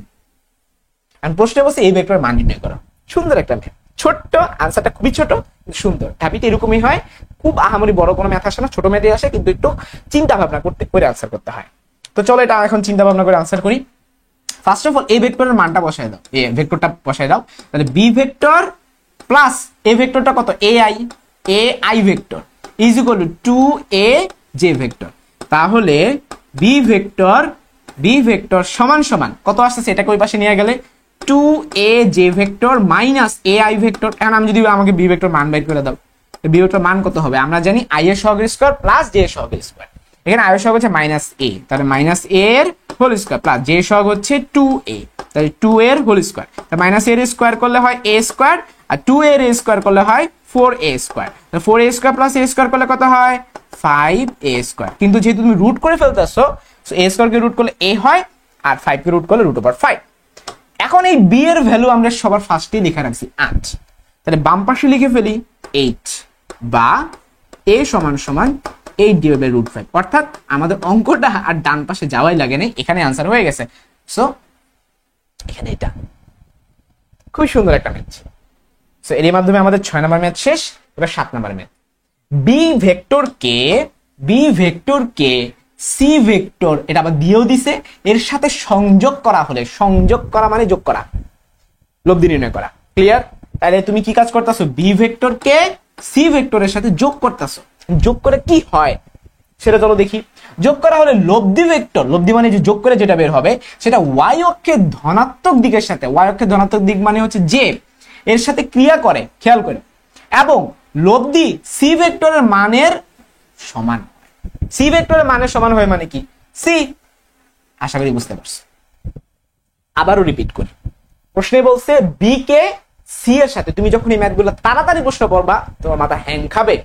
আর প্রশ্নে বলছে এই ভেক্টরের মান নির্ণয় করো। সুন্দর একটা ম্যাথ, ছোট্ট আনসারটা, খুবই ছোট সুন্দর। ঢাবিতে এরকমই হয়, খুব আহামরি বড় কোনো ম্যাথ আসে না, ছোট ম্যাথই আসে, কিন্তু একটু চিন্তা ভাবনা করে আনসার করতে হয়। তো চলো এটা এখন চিন্তা ভাবনা করে আনসার করি। ফার্স্ট অফ অল এই ভেক্টরের মানটা বসায় দাও, এই ভেক্টরটা বসায় দাও। তাহলে বি ভেক্টর প্লাস এই ভেক্টরটা কত, A I vector is equal two 2a J vector. তাহলে বি ভেক্টর সমান সমান কত আসছে, এটাকে ওই পাশে নিয়ে গেলে 2a J vector minus A I vector. এখন আমি যদি আমাকে বি ভেক্টর মান বের করে দাও, বি ভেক্টর মান কত হবে, আমরা জানি আই এর সহগের স্কয়ার প্লাস জে এর সহগের স্কয়ার। এখানে আই এর সহগ হচ্ছে মাইনাস এ, তাহলে মাইনাস এ এর হোল স্কয়ার প্লাস জে এর সহগ হচ্ছে 2a, তাহলে 2 এর হোল স্কয়ার। তাহলে মাইনাস এর স্কয়ার করলে হয় a স্কয়ার, আর 2 এর স্কয়ার করলে হয় 4a স্কয়ার। তাহলে 4a square plus a square করলে কত হয়, 5a স্কয়ার। কিন্তু যেহেতু তুমি রুট করে ফেলতেছো, সো a স্কয়ার কে রুট করলে a হয়, আর 5 কে রুট করলে √5। এখন এই b এর ভ্যালু আমরা সবার ফার্স্টে লিখে রাখছি 8, তাহলে বাম পাশে লিখে ফেলি 8 বা a সমান সমান 8/√5। অর্থাৎ আমাদের অঙ্কটা আর ডান পাশে যাওয়াই লাগে না, এখানে আনসার হয়ে গেছে। সো এখানে এটা খুব সুন্দর একটা ম্যাথ। সো এর মাধ্যমে আমাদের 6 নাম্বার ম্যাথ শেষ। এবার 7 নাম্বার ম্যাথ। বি ভেক্টরকে সি ভেক্টর, এটা আবার দিয়েও দিছে, এর সাথে সংযোগ করা হলে, সংযোগ করা মানে যোগ করা, লব্ধি নির্ণয় করা। ক্লিয়ার? তাহলে তুমি কি কাজ করতেছো, বি ভেক্টরকে সি ভেক্টরের সাথে যোগ করতেছো। যোগ করে কি হয় সেটা চলো দেখি। যোগ করা হলে লব্ধি ভেক্টর, লব্ধি মানে যে যোগ করে যেটা বের হবে সেটা ওয়াই অক্ষের ধনাত্মক দিকের সাথে, ওয়াই অক্ষের ধনাত্মক দিক মানে হচ্ছে যে, এর সাথে ক্রিয়া করে, খেয়াল করে, এবং লব্ধি সি ভেক্টরের মানের সমান। সি ভেক্টরের মানের সমান হয় মানে কি, সি। আশা করি বুঝতে পারছো। আবারও রিপিট করি, প্রশ্নে বলছে বি কে সি এর সাথে, তুমি যখন এই ম্যাথগুলো তাড়াতাড়ি প্রশ্ন পড়বা তোমার মাথা হ্যাং খাবে,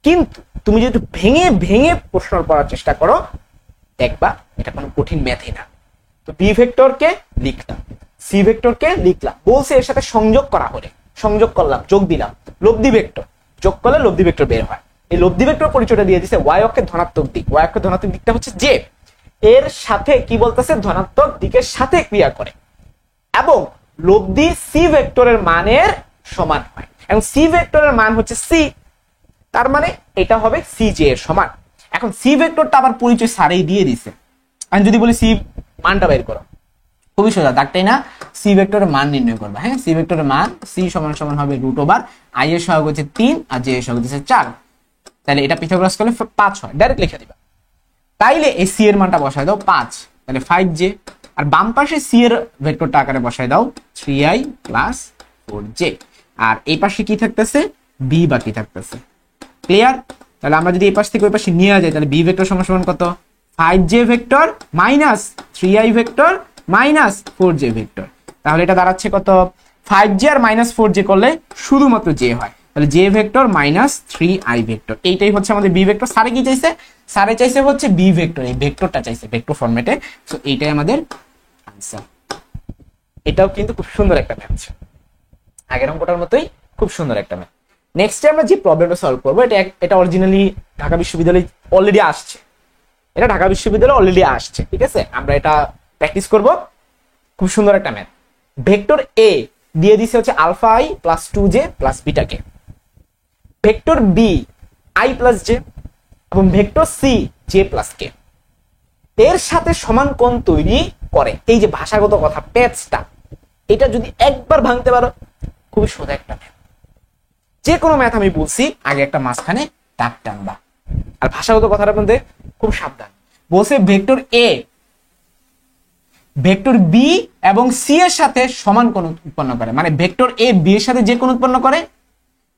কিন্তু তুমি যদি ভেঙে ভেঙে প্রশ্ন পড়ার চেষ্টা করো দেখবা এটা কোনো কঠিন ম্যাথই না। তো বি ভেক্টরকে লিখলাম, সি ভেক্টরকে লিখলাম, বলছে এর সাথে সংযোগ করা হলে, সংযোগ করলাম, যোগ দিলাম, লব্ধি ভেক্টর, যোগ করলে লব্ধি ভেক্টর বের হয়। এই লব্ধি ভেক্টর পরিচয়টা দিয়ে দিছে ওয়াই অক্ষের ধনাত্মক দিক, ওয়াই অক্ষের ধনাত্মক দিকটা হচ্ছে যে, এর সাথে কি বলতেছে, ধনাত্মক দিকের সাথে ক্রিয়া করে, এবং লব্ধি সি ভেক্টরের মানের সমান হয়, এবং সি ভেক্টরের মান হচ্ছে সি, তার মানে এটা হবে সি জে এর সমান। এখন সি ভেক্টরটা আবার পরিচয় স্যারেই দিয়ে দিছে। আমি যদি বলি সি মানটা বের করো, খুবই সোজা, দাগটাই না, সি ভেক্টরের মান নির্ণয় করবা। হ্যাঁ, সি ভেক্টরের মান সি সমান সমান হবে রুট ওভার আই এর সহগ হচ্ছে 3 আর জে এর সহগ হচ্ছে 4। তাহলে এটা পিথাগোরাস করলে 5 হয়, ডাইরেক্ট লিখে দিবা। তাইলে এই সি এর মানটা বসায় দাও 5, তাহলে 5j। আর বাম পাশে সি এর ভেক্টরটা আকারে বসায় দাও 3i প্লাস 4j। আর এই পাশে কি থাকতেছে, বি বাকি থাকতেছে। ক্লিয়ার? তাহলে আমরা যদি এই পাশ থেকে ওই পাশে নিয়ে যাই, তাহলে বি ভেক্টর সমান সমান কত, 5j vector minus 3i vector minus 4j vector. তাহলে এটা দাঁড়াচ্ছে কত, 5j আর মাইনাস 4j করলে শুধুমাত্র j হয়, তাহলে j vector minus 3i vector. এইটাই হচ্ছে আমাদের বি ভেক্টর। স্যারে কি চাইছে, স্যারে চাইছে হচ্ছে বি ভেক্টর, এই ভেক্টরটা চাইছে ভেক্টর ফরম্যাটে। সো এইটাই আমাদের আনসার। এটাও কিন্তু খুব সুন্দর একটা ম্যাথ, আগের অঙ্কটার মতোই খুব সুন্দর একটা ম্যাথ। নেক্সটে আমরা যে প্রবলেমটা সলভ করবো, এটা অরিজিনালি ঢাকা বিশ্ববিদ্যালয়ে অলরেডি আসছে, এটা ঢাকা বিশ্ববিদ্যালয়ে অলরেডি আসছে, ঠিক আছে? আমরা এটা প্র্যাকটিস করব। খুব সুন্দর একটা ম্যাথ। ভেক্টর এ দিয়ে দিছে হচ্ছে alpha I plus 2j plus beta K, vector B I plus J এবং vector C J plus K এর সাথে সমান কোণ তৈরি করে। এই যে ভাষাগত কথা, প্যাচটা, এটা যদি একবার ভাঙতে পারো, খুবই সোজা একটা ম্যাথ। যে কোনো ম্যাথ আমি বলছি আগে একটা মাঝখানে দাগ টানবা। আর ভাষাগত কথাটার মধ্যে খুব সাবধান। বলছে ভেক্টর এ ভেক্টর বি এবং সি এর সাথে সমান কোণ উৎপন্ন করে, মানে ভেক্টর এ বি এর সাথে যে কোণ উৎপন্ন করে,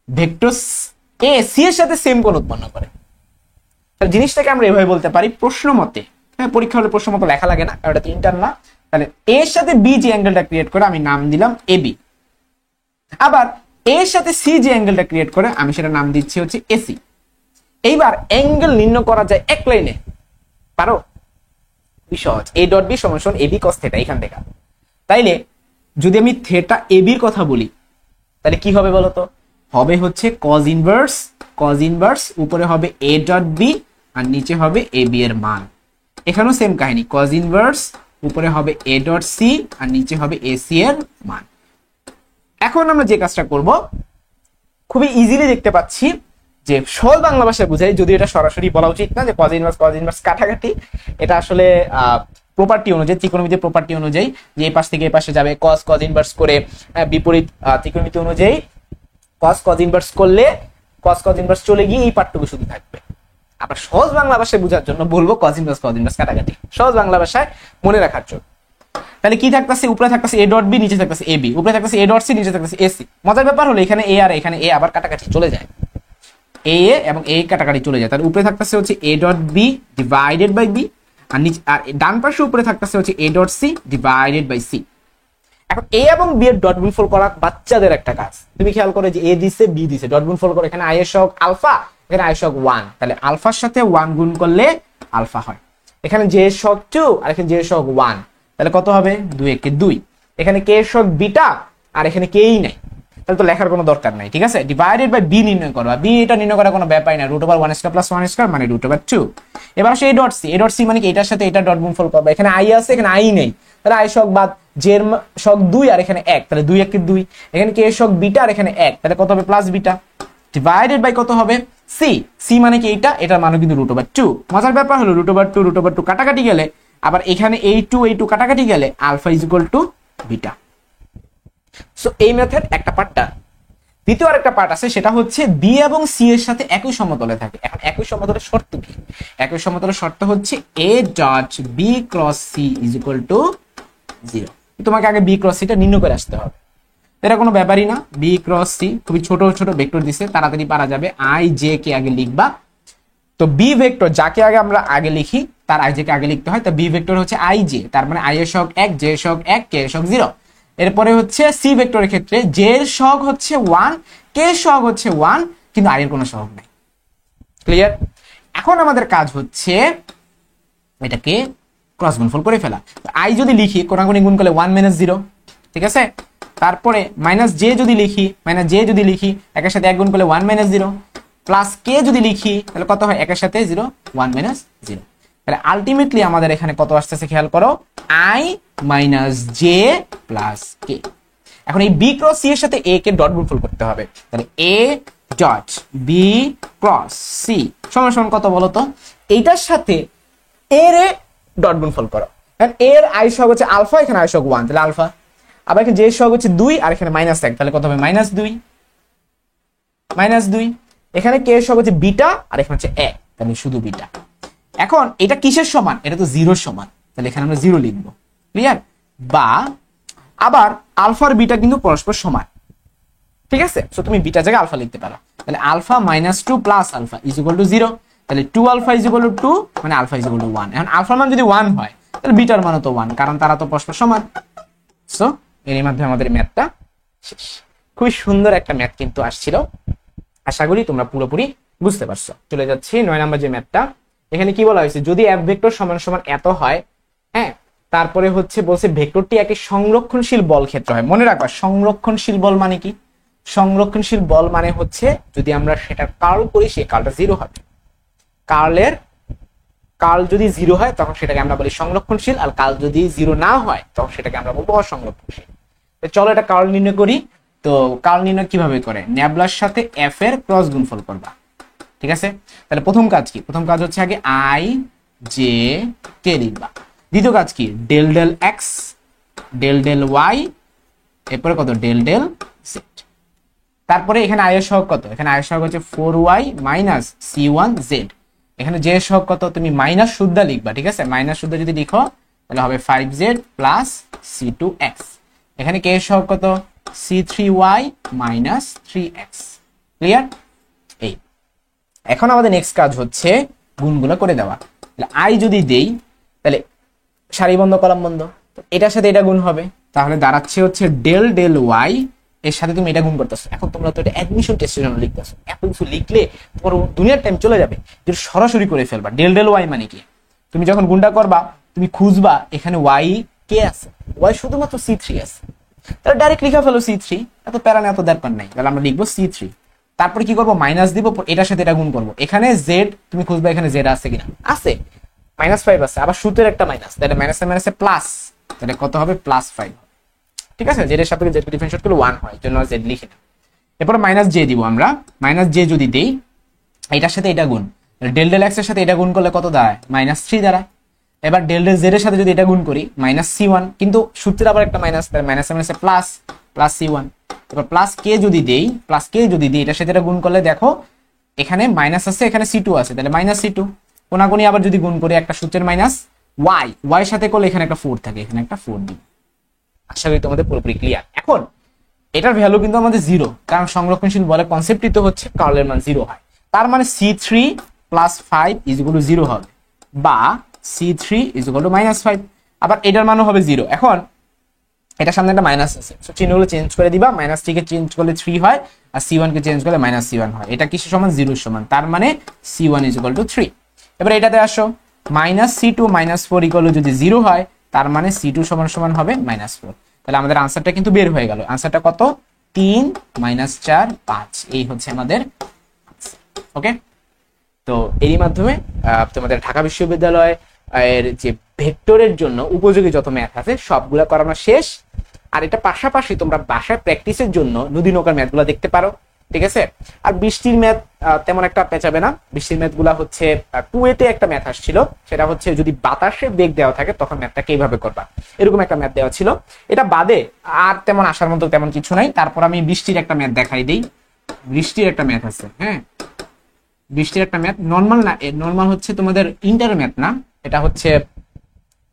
ভেক্টর এ সি এর সাথে সেম কোণ উৎপন্ন করে। তাহলে জিনিসটাকে আমরা এভাবে বলতে পারি, প্রশ্ন মতে, হ্যাঁ পরীক্ষা হলে প্রশ্ন মতো লেখা লাগে না, কারণ এটা তো ইন্টার না। তাহলে এর সাথে বি যে অ্যাঙ্গেলটা ক্রিয়েট করে আমি নাম দিলাম এবি, আবার এর সাথে সি যে অ্যাঙ্গেলটা ক্রিয়েট করে আমি সেটা নাম দিচ্ছি হচ্ছে এসি। এইবার অ্যাঙ্গেল নির্ণয় করা যায় এক লাইনে, পারো? সহজ, এ ডট বি সমান সমান এবি কস থেটা এখান থেকে। তাইলে যদি আমি থেটা এবির কথা বলি, তাহলে কি হবে বলতো, হবে হচ্ছে কজ ইনভার্স, উপরে হবে এ ডট বি আর নিচে হবে এ বি এর মান। এখানেও সেম কাহিনী, কজ ইনভার্স, উপরে হবে এ ডট সি আর নিচে হবে এ সি এর মান। এখন আমরা যে কাজটা করব, খুবই ইজিলি দেখতে পাচ্ছি যে সহজ বাংলা ভাষায় বুঝাই, যদি এটা সরাসরি বলা উচিত না যে কজ ইনভার্স কাটাকাটি, এটা আসলে প্রপার্টি অনুযায়ী, ত্রিকোণমিতির প্রপার্টি অনুযায়ী, যে এই পাশ থেকে এই পাশে যাবে, কজ ইনভার্স করে বিপরীত ত্রিকোণমিতি অনুযায়ী কজ ইনভার্স করলে কজ ইনভার্স চলে গিয়ে এই পার্টটুকু শুধু থাকবে। আবার সহজ বাংলা ভাষায় বোঝার জন্য বলবো কজ ইনভার্স কাটাকাটি, সহজ বাংলা ভাষায় মনে রাখার জন্য। তাহলে কি থাকতেছে, উপরে থাকতেছে এ ডট বি, নিচে থাকতেছে এ বি, উপরে থাকতেছে এ ডট সি, নিচে থাকতেছে এসি। মজার ব্যাপার হলো এখানে এ আর এখানে এ আবার কাটাকাটি চলে যায়, এ এবং এ কাটাকাটি চলে যায়। তাহলে উপরে থাকতেছে হচ্ছে এ dot b divided by b, আর নিচে আর ডান পাশে উপরে থাকতেছে হচ্ছে এ dot c divided by c. এখন এ এবং বি এর ডট গুণফল করা বাচ্চাদের একটা কাজ। তুমি খেয়াল করে যে এ দিছে বি দিছে, ডট গুণফল করে, এখানে আই এর সহগ আলফা, এখানে আই এর সহগ 1, তাহলে আলফার সাথে 1 গুণ করলে আলফা হয়। এখানে জে এর সহগ 2 আর এখানে জে এর সহগ 1, তাহলে কত হবে 2 একে 2। এখানে কে এর সহগ বিটা আর এখানে কেই নাই, তাহলে তো লেখার কোনো দরকার নাই, ঠিক আছে? ডিভাইডেড বাই বি নির্ণয় করো, বি এটা নির্ণয় করার কোনো ব্যাপারই না, root over 1 square plus 1 square মানে রুট ওভার 2। এবার আসে এ ডট সি মানে কি, এটার সাথে এটা ডট গুণফল করবে, এখানে আই আছে এখানে আই নেই, তাহলে আই সহগ বাদ, জে এর সহগ 2 আর এখানে 1, তাহলে 2 একে 2। এখানে কে এর সহগ বিটা আর এখানে 1, তাহলে কত হবে প্লাস বিটা, ডিভাইডেড বাই কত হবে সি মানে কি এইটা, এটার মানে কিন্তু রুট ওভার 2। মজার ব্যাপার হলো রুট ওভার 2 কাটাকাটি গেলে, আবার এখানে এই 2 কাটাকাটি গেলে alpha is equal to beta. So এই মেথড একটা পার্টটা। দ্বিতীয় আরেকটা পার্ট আছে, সেটা হচ্ছে বি এবং সি এর সাথে একই সমতলে থাকে। এখন একই সমতলের শর্ত কি? একই সমতলের শর্ত হচ্ছে এ dot B cross C is equal to 0। তোমাকে আগে বি ক্রস সিটা নির্ণয় করে আসতে হবে, এটা কোনো ব্যাপারই না। বি ক্রস সি খুবই ছোট ছোট ভেক্টর দিছে, তাড়াতাড়ি পারা যাবে। আই জে কে আগে লিখবা, তো বি ভেক্টর যাকে আগে আমরা লিখি তার আই জে কে আগে লিখতে হয়। তো বি ভেক্টর হচ্ছে আই জে, তার মানে আই এর সহগ 1, জে এর সহগ 1, কে এর সহগ 0। এরপরে হচ্ছে সি ভেক্টরের ক্ষেত্রে জে এর সহগ হচ্ছে 1, কে এর সহগ হচ্ছে 1, কিন্তু আই এর কোনো সহগ নাই। ক্লিয়ার? এখন আমাদের কাজ হচ্ছে এটাকে ক্রস গুণফল করে ফেলা। আই যদি লিখি কোনাকুনি গুণ করলে 1 - 0, ঠিক আছে? তারপরে মাইনাস জে যদি লিখি একের সাথে 1 গুণ করলে 1 - 0, প্লাস কে যদি লিখি তাহলে কত হয়, একের সাথে 0, 1 - 0। তাহলে আলটিমেটলি আমাদের এখানে কত আসতেছে খেয়াল করো, আই মাইনাস জে প্লাস কে। এখন এই বি ক্রস সি এর সাথে এ কে ডট গুণফল করতে হবে, তাহলে A dot B cross C সমান সমান কত বলো তো? এইটার সাথে এর এ ডট গুণফল করো। এর আই সহগ হচ্ছে আলফা, এখানে আই সহগ 1, তাহলে আলফা। আবার এখানে জে সহগ হচ্ছে 2 আর এখানে -1, তাহলে কত হবে? -2। এখানে কে সহগ হচ্ছে বিটা আর এখানে হচ্ছে 1, তাহলে শুধু বিটা। এখন এটা কিসের সমান? এটা তো 0 সমান, তাহলে এখানে আমরা 0 লিখবো। ক্লিয়ার? বা আবার আলফা আর বিটা কিন্তু পরস্পর সমান, ঠিক আছে? সো তুমি বিটা জায়গায় আলফা লিখতে পারো। তাহলে alpha -2 plus alpha is equal to 0, তাহলে 2 আলফা ইজ ইকুয়াল টু 2, মানে আলফা ইজ ইকুয়াল টু 1। এখন আলফার মান যদি 1 হয় তাহলে বিটার মানও তো 1, কারণ তারা তো পরস্পর সমান। সো এর মাধ্যমে আমাদের ম্যাথটা শেষ। খুবই সুন্দর একটা ম্যাথ কিন্তু আসছিল, আশা করি তোমরা পুরোপুরি বুঝতে পারছো। চলে যাচ্ছি 9 নাম্বার যে ম্যাথটা। এখানে কি বলা হয়েছে? যদি এফ ভেক্টর সমান সমান এত হয়, হ্যাঁ, তারপরে হচ্ছে বলছে ভেক্টরটি একটি সংরক্ষণশীল বল ক্ষেত্র হয়। মনে রাখবা সংরক্ষণশীল বল মানে কি? সংরক্ষণশীল বল মানে হচ্ছে যদি আমরা সেটা কার্ল করি সেই কার্লটা 0 হবে। কার্ল যদি 0 হয় তখন সেটাকে আমরা বলি সংরক্ষণশীল, আর কার্ল যদি 0 না হয় তখন সেটাকে আমরা বলবো অসংরক্ষণশীল। চলো এটা কার্ল নির্ণয় করি। তো কার্ল নির্ণয় কিভাবে করে? ন্যাবলার সাথে এফ এর ক্রস গুণফল করবা, ঠিক আছে? তাহলে প্রথম কাজ কি? প্রথম কাজ হচ্ছে আগে আই জে কে লিখবা। দ্বিতীয় কাজ কি? Del del X, del del Y, এরপরে কত? Del del Z. তারপরে এখানে আই এর সহগ কত? এখানে আই এর সহগ হচ্ছে 4y মাইনাস c1z। এখানে জে এর সহগ কত? তুমি মাইনাস শুদ্ধ লিখবা, ঠিক আছে? মাইনাস শুদ্ধ যদি লিখো তাহলে হবে 5z প্লাস c2x। এখানে কে এর সহগ কত? c3y minus 3x। ক্লিয়ার? এই এখন আমাদের নেক্সট কাজ হচ্ছে গুণগুলো করে দেওয়া। তাহলে আই যদি দেই তাহলে সারি বন্ধ কলাম বন্ধ, এটার সাথে এটা গুণ হবে, তাহলে দাঁড়াচ্ছে হচ্ছে ডেল ডেল ওয়াই, এর সাথে তুমি এটা গুণ করতেছো। এখন তোমরা তো এটা অ্যাডমিশন টেস্টের জন্য লিখতেছো, এত কিছু লিখলে তোমার দুনিয়ার টাইম চলে যাবে। যেটা সরাসরি করে ফেলবা। ডেল ডেল ওয়াই মানে কি? তুমি যখন গুণটা করবা তুমি খুঁজবা এখানে ওয়াই কে আছে, ওয়াই শুধুমাত্র c3 আছে, তাহলে ডাইরেক্ট লিখা ফেলো c3, এত প্যারা নেই, এত দরকার নাই। তাহলে আমরা লিখবো c3, তারপরে কি করবো? মাইনাস দিব, এটার সাথে এটা গুণ করবো। এখানে জেড তুমি খুঁজবা এখানে জেড আছে কিনা, আছে, -5 আছে, আবার সূত্রের একটা মাইনাস, তাহলে মাইনাসে মাইনাসে প্লাস, তাহলে কত হবে? +5। ঠিক আছে? জেড এর সাপেক্ষে জেড কে ডিফারেন্সিয়েট করলে 1 হয়, জন্য জেড লিখি না। এরপরে মাইনাস জে দিব আমরা। মাইনাস জে যদি দেই এটার সাথে এটা গুণ, ডেল ডেল এক্স এর সাথে এটা গুণ করলে কত দাঁড়ায়? -3 দাঁড়ায়। এবার ডেল ডেল জেড এর সাথে যদি এটা গুণ করি -c1, কিন্তু সূত্রের আবার একটা মাইনাস, তাহলে মাইনাসে মাইনাসে প্লাস, প্লাস c1। এবার প্লাস কে যদি দেই, এটার সাথে এটা গুণ করলে দেখো এখানে মাইনাস আছে, এখানে c2 আছে, তাহলে -c2। কোনাকুনি আবার যদি গুণ করি একটা সূত্রের মাইনাস ওয়াই, ওয়াই সাথে করলে এখানে একটা 4 থাকে, এখানে একটা 4 দিই। আশা করি তোমাদের পুরোপুরি ক্লিয়ার। এখন এটার ভ্যালু কিন্তু আমাদের 0, কারণ সংরক্ষণশীল বলের কনসেপ্টই তো হচ্ছে কার্লের মান 0 হয়। তার মানে c3 + 5 = 0 হবে, বা c3 = -5। আবার এটার মানও হবে 0। এখন এটার সামনে একটা মাইনাস আছে, সো চিহ্নগুলো চেঞ্জ করে দিবা। -3 কে চেঞ্জ করলে 3 হয়, আর c1 কে চেঞ্জ করলে -c1 হয়। এটা কিসের সমান? 0 এর সমান। তার মানে c1 = 3। এবার এটাতে আসো, -c2 - 4 যদি 0 হয়, তার মানে c2 সমান হবে -4। তাহলে আমাদের আনসারটা কিন্তু বের হয়ে গেল। আনসারটা কত? 3 - 4 5। এই হচ্ছে আমাদের ওকে। তো এরই মাধ্যমে তোমাদের ঢাকা বিশ্ববিদ্যালয় এর যে ভেক্টরের জন্য উপযোগী যত ম্যাথ আছে সবগুলা করানো শেষ। আর এটা পাশাপাশি তোমরা বাসায় প্র্যাকটিসের জন্য নদী নৌকার ম্যাথগুলো দেখতে পারো, ঠিক আছে? আর বৃষ্টির ম্যাথ তেমন একটা পেঁচাবে না। বৃষ্টির ম্যাথগুলা হচ্ছে কুয়েটে একটা ম্যাথ আসছিল, সেটা হচ্ছে যদি বাতাসে বেগ দেওয়া থাকে তখন ম্যাথটাকে এইভাবে করবা, এরকম একটা ম্যাথ দেওয়া ছিল। এটা বাদে আর তেমন আসার মতো তেমন কিছু নাই। তারপর আমি বৃষ্টির একটা ম্যাথ দেখাই দিই। বৃষ্টির একটা ম্যাথ আছে, হ্যাঁ, বৃষ্টির একটা ম্যাথ নর্মাল না, নর্মাল হচ্ছে তোমাদের ইন্টার ম্যাথ না, এটা হচ্ছে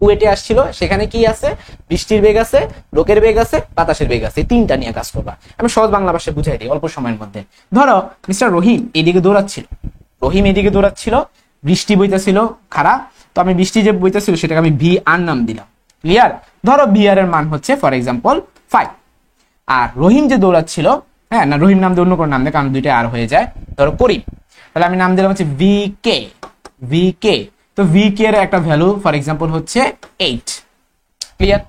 কুয়েটে আসছিল। সেখানে কি আছে? বৃষ্টির বেগ আছে, লোকের বেগ আছে, বাতাসের বেগ আছে, তিনটা নিয়ে কাজ করবা। আমি সহজ বাংলা ভাষায় বুঝাই দিই অল্প সময়ের মধ্যে। ধরো মিস্টার রহিম এদিকে দৌড়াচ্ছিল, বৃষ্টি বইতেছিল খারাপ, তো আমি বৃষ্টি যে বইতেছিল সেটাকে আমি ভি আর নাম দিলাম। ক্লিয়ার? ধরো ভি আর এর মান হচ্ছে ফর এক্সাম্পল 5। আর রহিম যে দৌড়াচ্ছিল, হ্যাঁ, না রহিম নাম দিয়ে অন্য কোনো নাম দেয়, কারণ দুইটা আর হয়ে যায়। ধরো করিম, তাহলে আমি নাম দিলাম হচ্ছে ভি কে। তো ভি কে এর একটা ভ্যালু ফর এক্সাম্পল হচ্ছে 8। ক্লিয়ার?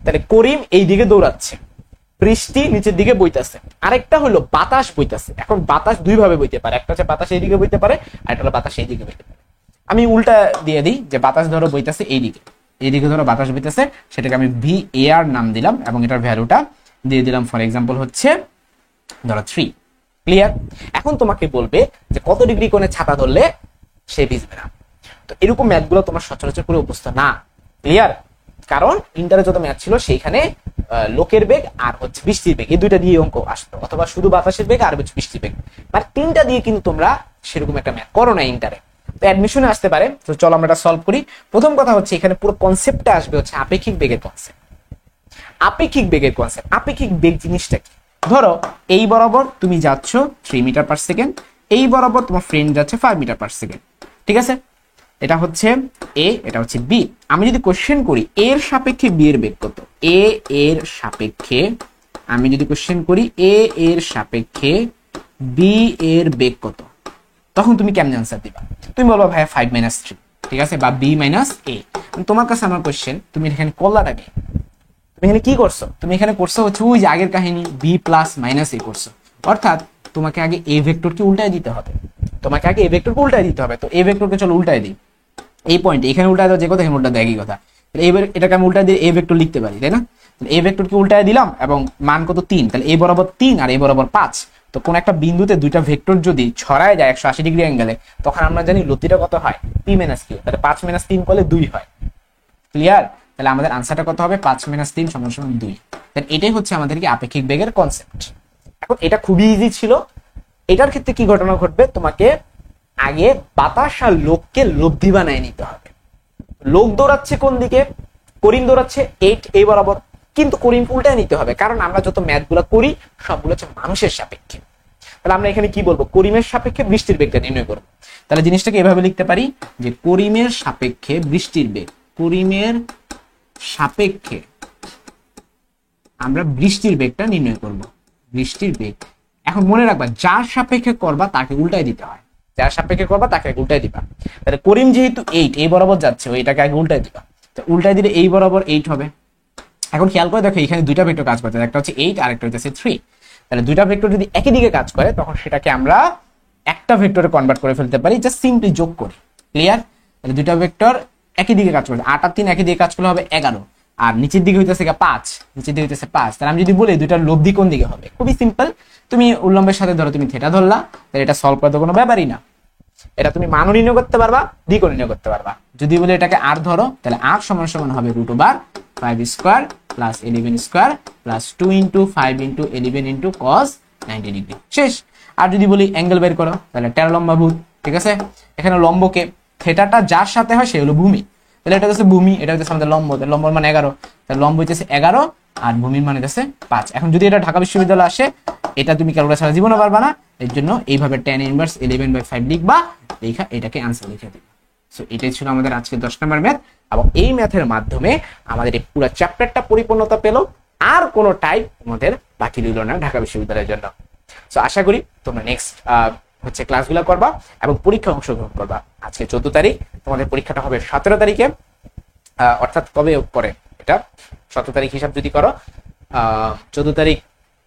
তাহলে করিম এই দিকে দৌড়াচ্ছে, বৃষ্টি নিচের দিকে বইতেছে, আরেকটা হলো বাতাস বইতেছে। এখন বাতাস দুই ভাবে বইতে পারে, একটা হচ্ছে বাতাস এই দিকে বইতে পারে, আর একটা হলো বাতাস এই দিকে বইতে পারে। আমি উল্টা দিয়ে দিই যে বাতাস ধরো বইতেছে এইদিকে ধরো বাতাস বইতেছে, সেটাকে আমি ভি এ আর নাম দিলাম এবং এটার ভ্যালুটা দিয়ে দিলাম ফর এক্সাম্পল হচ্ছে ধরো 3। ক্লিয়ার? এখন তোমাকে বলবে যে কত ডিগ্রি কোণে ছাতা ধরলে সে ভিজবে না। তো এরকম ম্যাথগুলো তোমার সচরাচর করে অভ্যস্ত না। ক্লিয়ার? কারণ ইন্টারে যত ম্যাথ ছিল সেইখানে লোকের বেগ আর হচ্ছে বৃষ্টির বেগ, এই দুইটা দিয়ে অঙ্ক আসতো, অথবা শুধু বাতাসের বেগ আর হচ্ছে বৃষ্টির বেগ, মানে তিনটা দিয়ে কিন্তু তোমরা সেরকম একটা ম্যাথ করো না ইন্টারে। তো অ্যাডমিশনে আসতে পারে। তো চলো আমরা এটা সলভ করি। প্রথম কথা হচ্ছে এখানে পুরো কনসেপ্টটা আসবে হচ্ছে আপেক্ষিক বেগের কনসেপ্ট। আপেক্ষিক বেগের কনসেপ্ট, আপেক্ষিক বেগ জিনিসটা কি? ধরো এই বরাবর তুমি যাচ্ছ 3 মিটার পার সেকেন্ড, এই বরাবর তোমার ফ্রেন্ড যাচ্ছে 5 মিটার পার সেকেন্ড, ঠিক আছে? এটা হচ্ছে এ, এটা হচ্ছে বি। আমি যদি কোশ্চেন করি এর সাপেক্ষে বি এর বেগ কত, এ এর সাপেক্ষে, আমি যদি কোশ্চেন করি এ এর সাপেক্ষে বি এর বেগ কত, তখন তুমি কেমন আনসার দিবা? তুমি বলবা ভাইয়া 5 - 3, ঠিক আছে, বা বি মাইনাস এ। তোমার কাছে আমার কোশ্চেন, তুমি এখানে করলাটাকে, তুমি এখানে কি করছো? তুমি এখানে করছো হচ্ছে ওই যে আগের কাহিনী, বি প্লাস মাইনাস এ করছো। অর্থাৎ তোমাকে আগে এ ভেক্টরকে উল্টায় দিতে হবে, তোমাকে আগে এ ভেক্টরকে উল্টায় দিতে হবে। তো এ ভেক্টরকে চলো উল্টায় দিই, এই পয়েন্ট এখানে উল্টায় দাও, যে কথা এখানে উল্টা দেয় একই কথা। এবার এটাকে আমি উল্টায় দিয়ে এ ভেক্টর লিখতে পারি, তাই না? এ ভেক্টরকে উল্টায় দিলাম এবং মান কত 3, তাহলে এ বরাবর 3 আর এ বরাবর 5। তো কোন একটা বিন্দুতে দুইটা ভেক্টর যদি ছড়ায় যায় 180 ডিগ্রি অ্যাঙ্গেলে, তখন আমরা জানি লতিটা কত হয়, p - q, তাহলে 5 - 3 করলে 2 হয়। ক্লিয়ার? তাহলে আমাদের আনসারটা কত হবে, 5 - 3 = 2। তাহলে এটাই হচ্ছে আমাদের কি আপেক্ষিক বেগের কনসেপ্ট। এখন এটা খুবই ইজি ছিল। এটার ক্ষেত্রে কি ঘটনা ঘটবে, তোমাকে আগে বাতাস আর লোককে লব্ধি বানায় নিতে হবে। লোক দৌড়াচ্ছে কোন দিকে, করিম দৌড়াচ্ছে 8 এই বরাবর, কিন্তু করিম উল্টায় নিতে হবে, কারণ আমরা যত ম্যাথ গুলা করি সবগুলো হচ্ছে মানুষের সাপেক্ষে। তাহলে আমরা এখানে কি বলবো, করিমের সাপেক্ষে বৃষ্টির বেগটা নির্ণয় করবো। তাহলে জিনিসটাকে এভাবে লিখতে পারি যে করিমের সাপেক্ষে বৃষ্টির বেগ, করিমের সাপেক্ষে আমরা বৃষ্টির বেগটা নির্ণয় করব, বৃষ্টির বেগ। এখন মনে রাখবা যার সাপেক্ষে করবা তাকে উল্টায় দিতে হয়, যার সাপেক্ষে করবা তাকে আগে উল্টায় দিবা। তাহলে করিম যেহেতু 8 এই বরাবর যাচ্ছে, ওইটাকে আগে উল্টায় দিবা। তো উল্টায় দিলে এই বরাবর 8 হবে। এখন খেয়াল করে দেখো এখানে দুইটা ভেক্টর কাজ করছে, একটা হচ্ছে 8 আর একটা হচ্ছে 3। তাহলে দুইটা ভেক্টর যদি একই দিকে কাজ করে তখন সেটাকে আমরা একটা ভেক্টরে কনভার্ট করে ফেলতে পারি, জাস্ট সিম্পলি যোগ করি। ক্লিয়ার? তাহলে দুইটা ভেক্টর একই দিকে কাজ করছে, 8 আর 3 একই দিকে কাজ করলে হবে 11, আর নিচের দিকে হইতেছে 5, নিচের দিকে হইতেছে 5। তাহলে আমি যদি বলি দুইটার লব্ধি কোন দিকে হবে, খুবই সিম্পল, তুমি উল্লম্বের সাথে ধরো তুমি থিটা ধরলা, তাহলে এটা সলভ করা তো কোনো ব্যাপারই না। এটা তুমি মানও নির্ণয় করতে পারবা, দিকও নির্ণয় করতে পারবা। যদি বলে এটাকে আর ধরো, তাহলে আর সমান সমান হবে √5² প্লাস 11² প্লাস 2 × 5 × 11 × cos 90 ডিগ্রি, শেষ। আর যদি বলি অ্যাঙ্গেল বের করো, তাহলে 13 লম্বা ভূত, ঠিক আছে? এখানে লম্বকে, থেটাটা যার সাথে হয় সে হলো ভূমি, তাহলে এটা হচ্ছে ভূমি, এটা হচ্ছে আমাদের লম্ব, তাহলে লম্বর মান 11, তাহলে লম্ব হচ্ছে 11 আর ভূমির মান হচ্ছে 5। এখন যদি এটা ঢাকা বিশ্ববিদ্যালয়ে আসে, এটা তুমি ক্যালকুলেটর ছাড়া জীবনে পারবা না, এর জন্য এইভাবে tan ইনভার্স 11/5 লিখবা, লেখা এটাকে আনসার লিখে দিবা। সো এটাই ছিল আমাদের আজকে 10 নম্বর ম্যাথ, এবং এই ম্যাথের মাধ্যমে আমাদের এই পুরো চ্যাপ্টারটা পরিপূর্ণতা পেল, আর কোনো টাইপ আমাদের বাকি রইল না ঢাকা বিশ্ববিদ্যালয়ের জন্য। সো আশা করি তোমরা নেক্সট হচ্ছে ক্লাসগুলো করবা এবং পরীক্ষা অংশগ্রহণ করবা। আজকে 14 তারিখ, তোমাদের পরীক্ষাটা হবে 17 তারিখে, অর্থাৎ কবে পরে, এটা 17 তারিখ হিসাব যদি করো, 14 তারিখ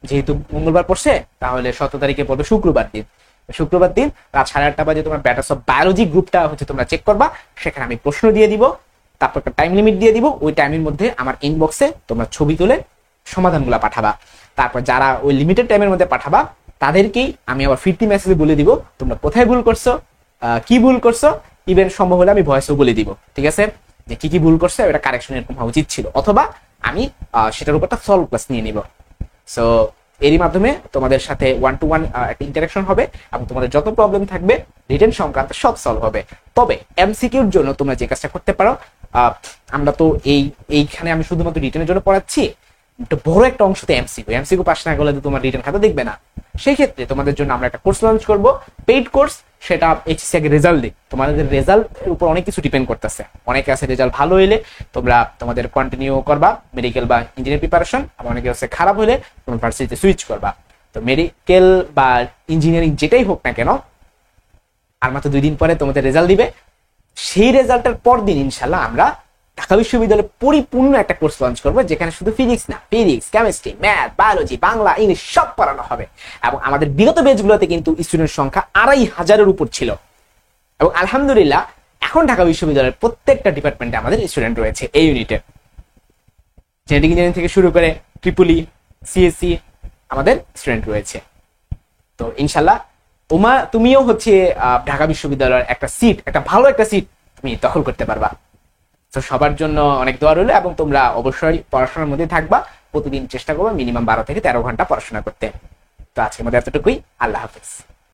যেহেতু মঙ্গলবার পড়ছে, তাহলে 17 তারিখে পড়বে শুক্রবার দিন। শুক্রবার দিন রাত 8:30 বাজে তোমার ব্যাটার্স অফ বায়োলজি গ্রুপটা হচ্ছে তোমরা চেক করবা, সেখানে আমি প্রশ্ন দিয়ে দিব, তারপর একটা টাইম লিমিট দিয়ে দিব, ওই টাইমের মধ্যে আমার ইনবক্সে তোমরা ছবি তুলে সমাধানগুলো পাঠাবা। তারপর যারা ওই লিমিটেড টাইমের মধ্যে পাঠাবা তাদেরকেই আমি আবার ফিরতি মেসেজে বলে দিব তোমরা কোথায় ভুল করছো, কি ভুল করছো, ইভেন সম্ভব হলে আমি ভয়েসও বলে দিব, ঠিক আছে, যে কি কি ভুল করছে, এটা কারেকশন এরকম হওয়া উচিত ছিল, অথবা আমি সেটার উপর একটা সলভ ক্লাস নিয়ে নিব। সো এরই মাধ্যমে তোমাদের সাথে 1-to-1 একটা ইন্টারাকশন হবে, এবং তোমাদের যত প্রবলেম থাকবে রিটেন সংক্রান্ত সব সলভ হবে। তবে এমসিকিউর জন্য তোমরা যে কাজটা করতে পারো, আমরা তো এইখানে আমি শুধুমাত্র রিটেনের জন্য পড়াচ্ছি, একটা বড় একটা অংশতে এমসিকিউ পাস না করলে তো তোমার রিটেন খাতা দেখবে না। সেই ক্ষেত্রে তোমাদের জন্য আমরা একটা কোর্স লঞ্চ করব, পেইড কোর্স, সেটা এইচএসসি আগে রেজাল্ট দিই, তোমাদের রেজাল্টের উপর অনেক কিছু ডিপেন্ড করতেছে। অনেকে আছে রেজাল্ট ভালো হইলে তোমরা তোমাদের কন্টিনিউ করবা মেডিকেল বা ইঞ্জিনিয়ারিং প্রিপারেশন, আর অনেকে আছে খারাপ হলে তোমরা ভার্সিটিতে সুইচ করবা। তো মেডিকেল বা ইঞ্জিনিয়ারিং যেটাই হোক না কেন, আর মাত্র 2 দিন পরে তোমাদের রেজাল্ট দিবে। সেই রেজাল্টের পর দিন ইনশাল্লাহ আমরা ঢাকা বিশ্ববিদ্যালয়ে পরিপূর্ণ একটা কোর্স লঞ্চ করবো, যেখানে শুধু ফিজিক্স না, physics, chemistry, math, biology, Bangla, English সব পড়ানো হবে। এবং আমাদের বিগত ব্যাচগুলোতে কিন্তু স্টুডেন্ট সংখ্যা 2500-এর উপর ছিল, এবং আলহামদুলিল্লাহ এখন ঢাকা বিশ্ববিদ্যালয়ের প্রত্যেকটা ডিপার্টমেন্টে আমাদের স্টুডেন্ট রয়েছে। এই ইউনিটে জেনেটিক ইঞ্জিনিয়ারিং থেকে শুরু করে ট্রিপলি, সিএসসি আমাদের স্টুডেন্ট রয়েছে। তো ইনশাল্লাহ তুমিও হচ্ছে ঢাকা বিশ্ববিদ্যালয়ের একটা সিট, একটা ভালো একটা সিট তুমি দখল করতে পারবা। তো সবার জন্য অনেক দোয়া রইলো, এবং তোমরা অবশ্যই পড়াশোনার মধ্যে থাকবা, প্রতিদিন চেষ্টা করবো মিনিমাম 12 থেকে 13 ঘন্টা পড়াশোনা করতে। তো আজকের মধ্যে এতটুকুই, আল্লাহ হাফেজ।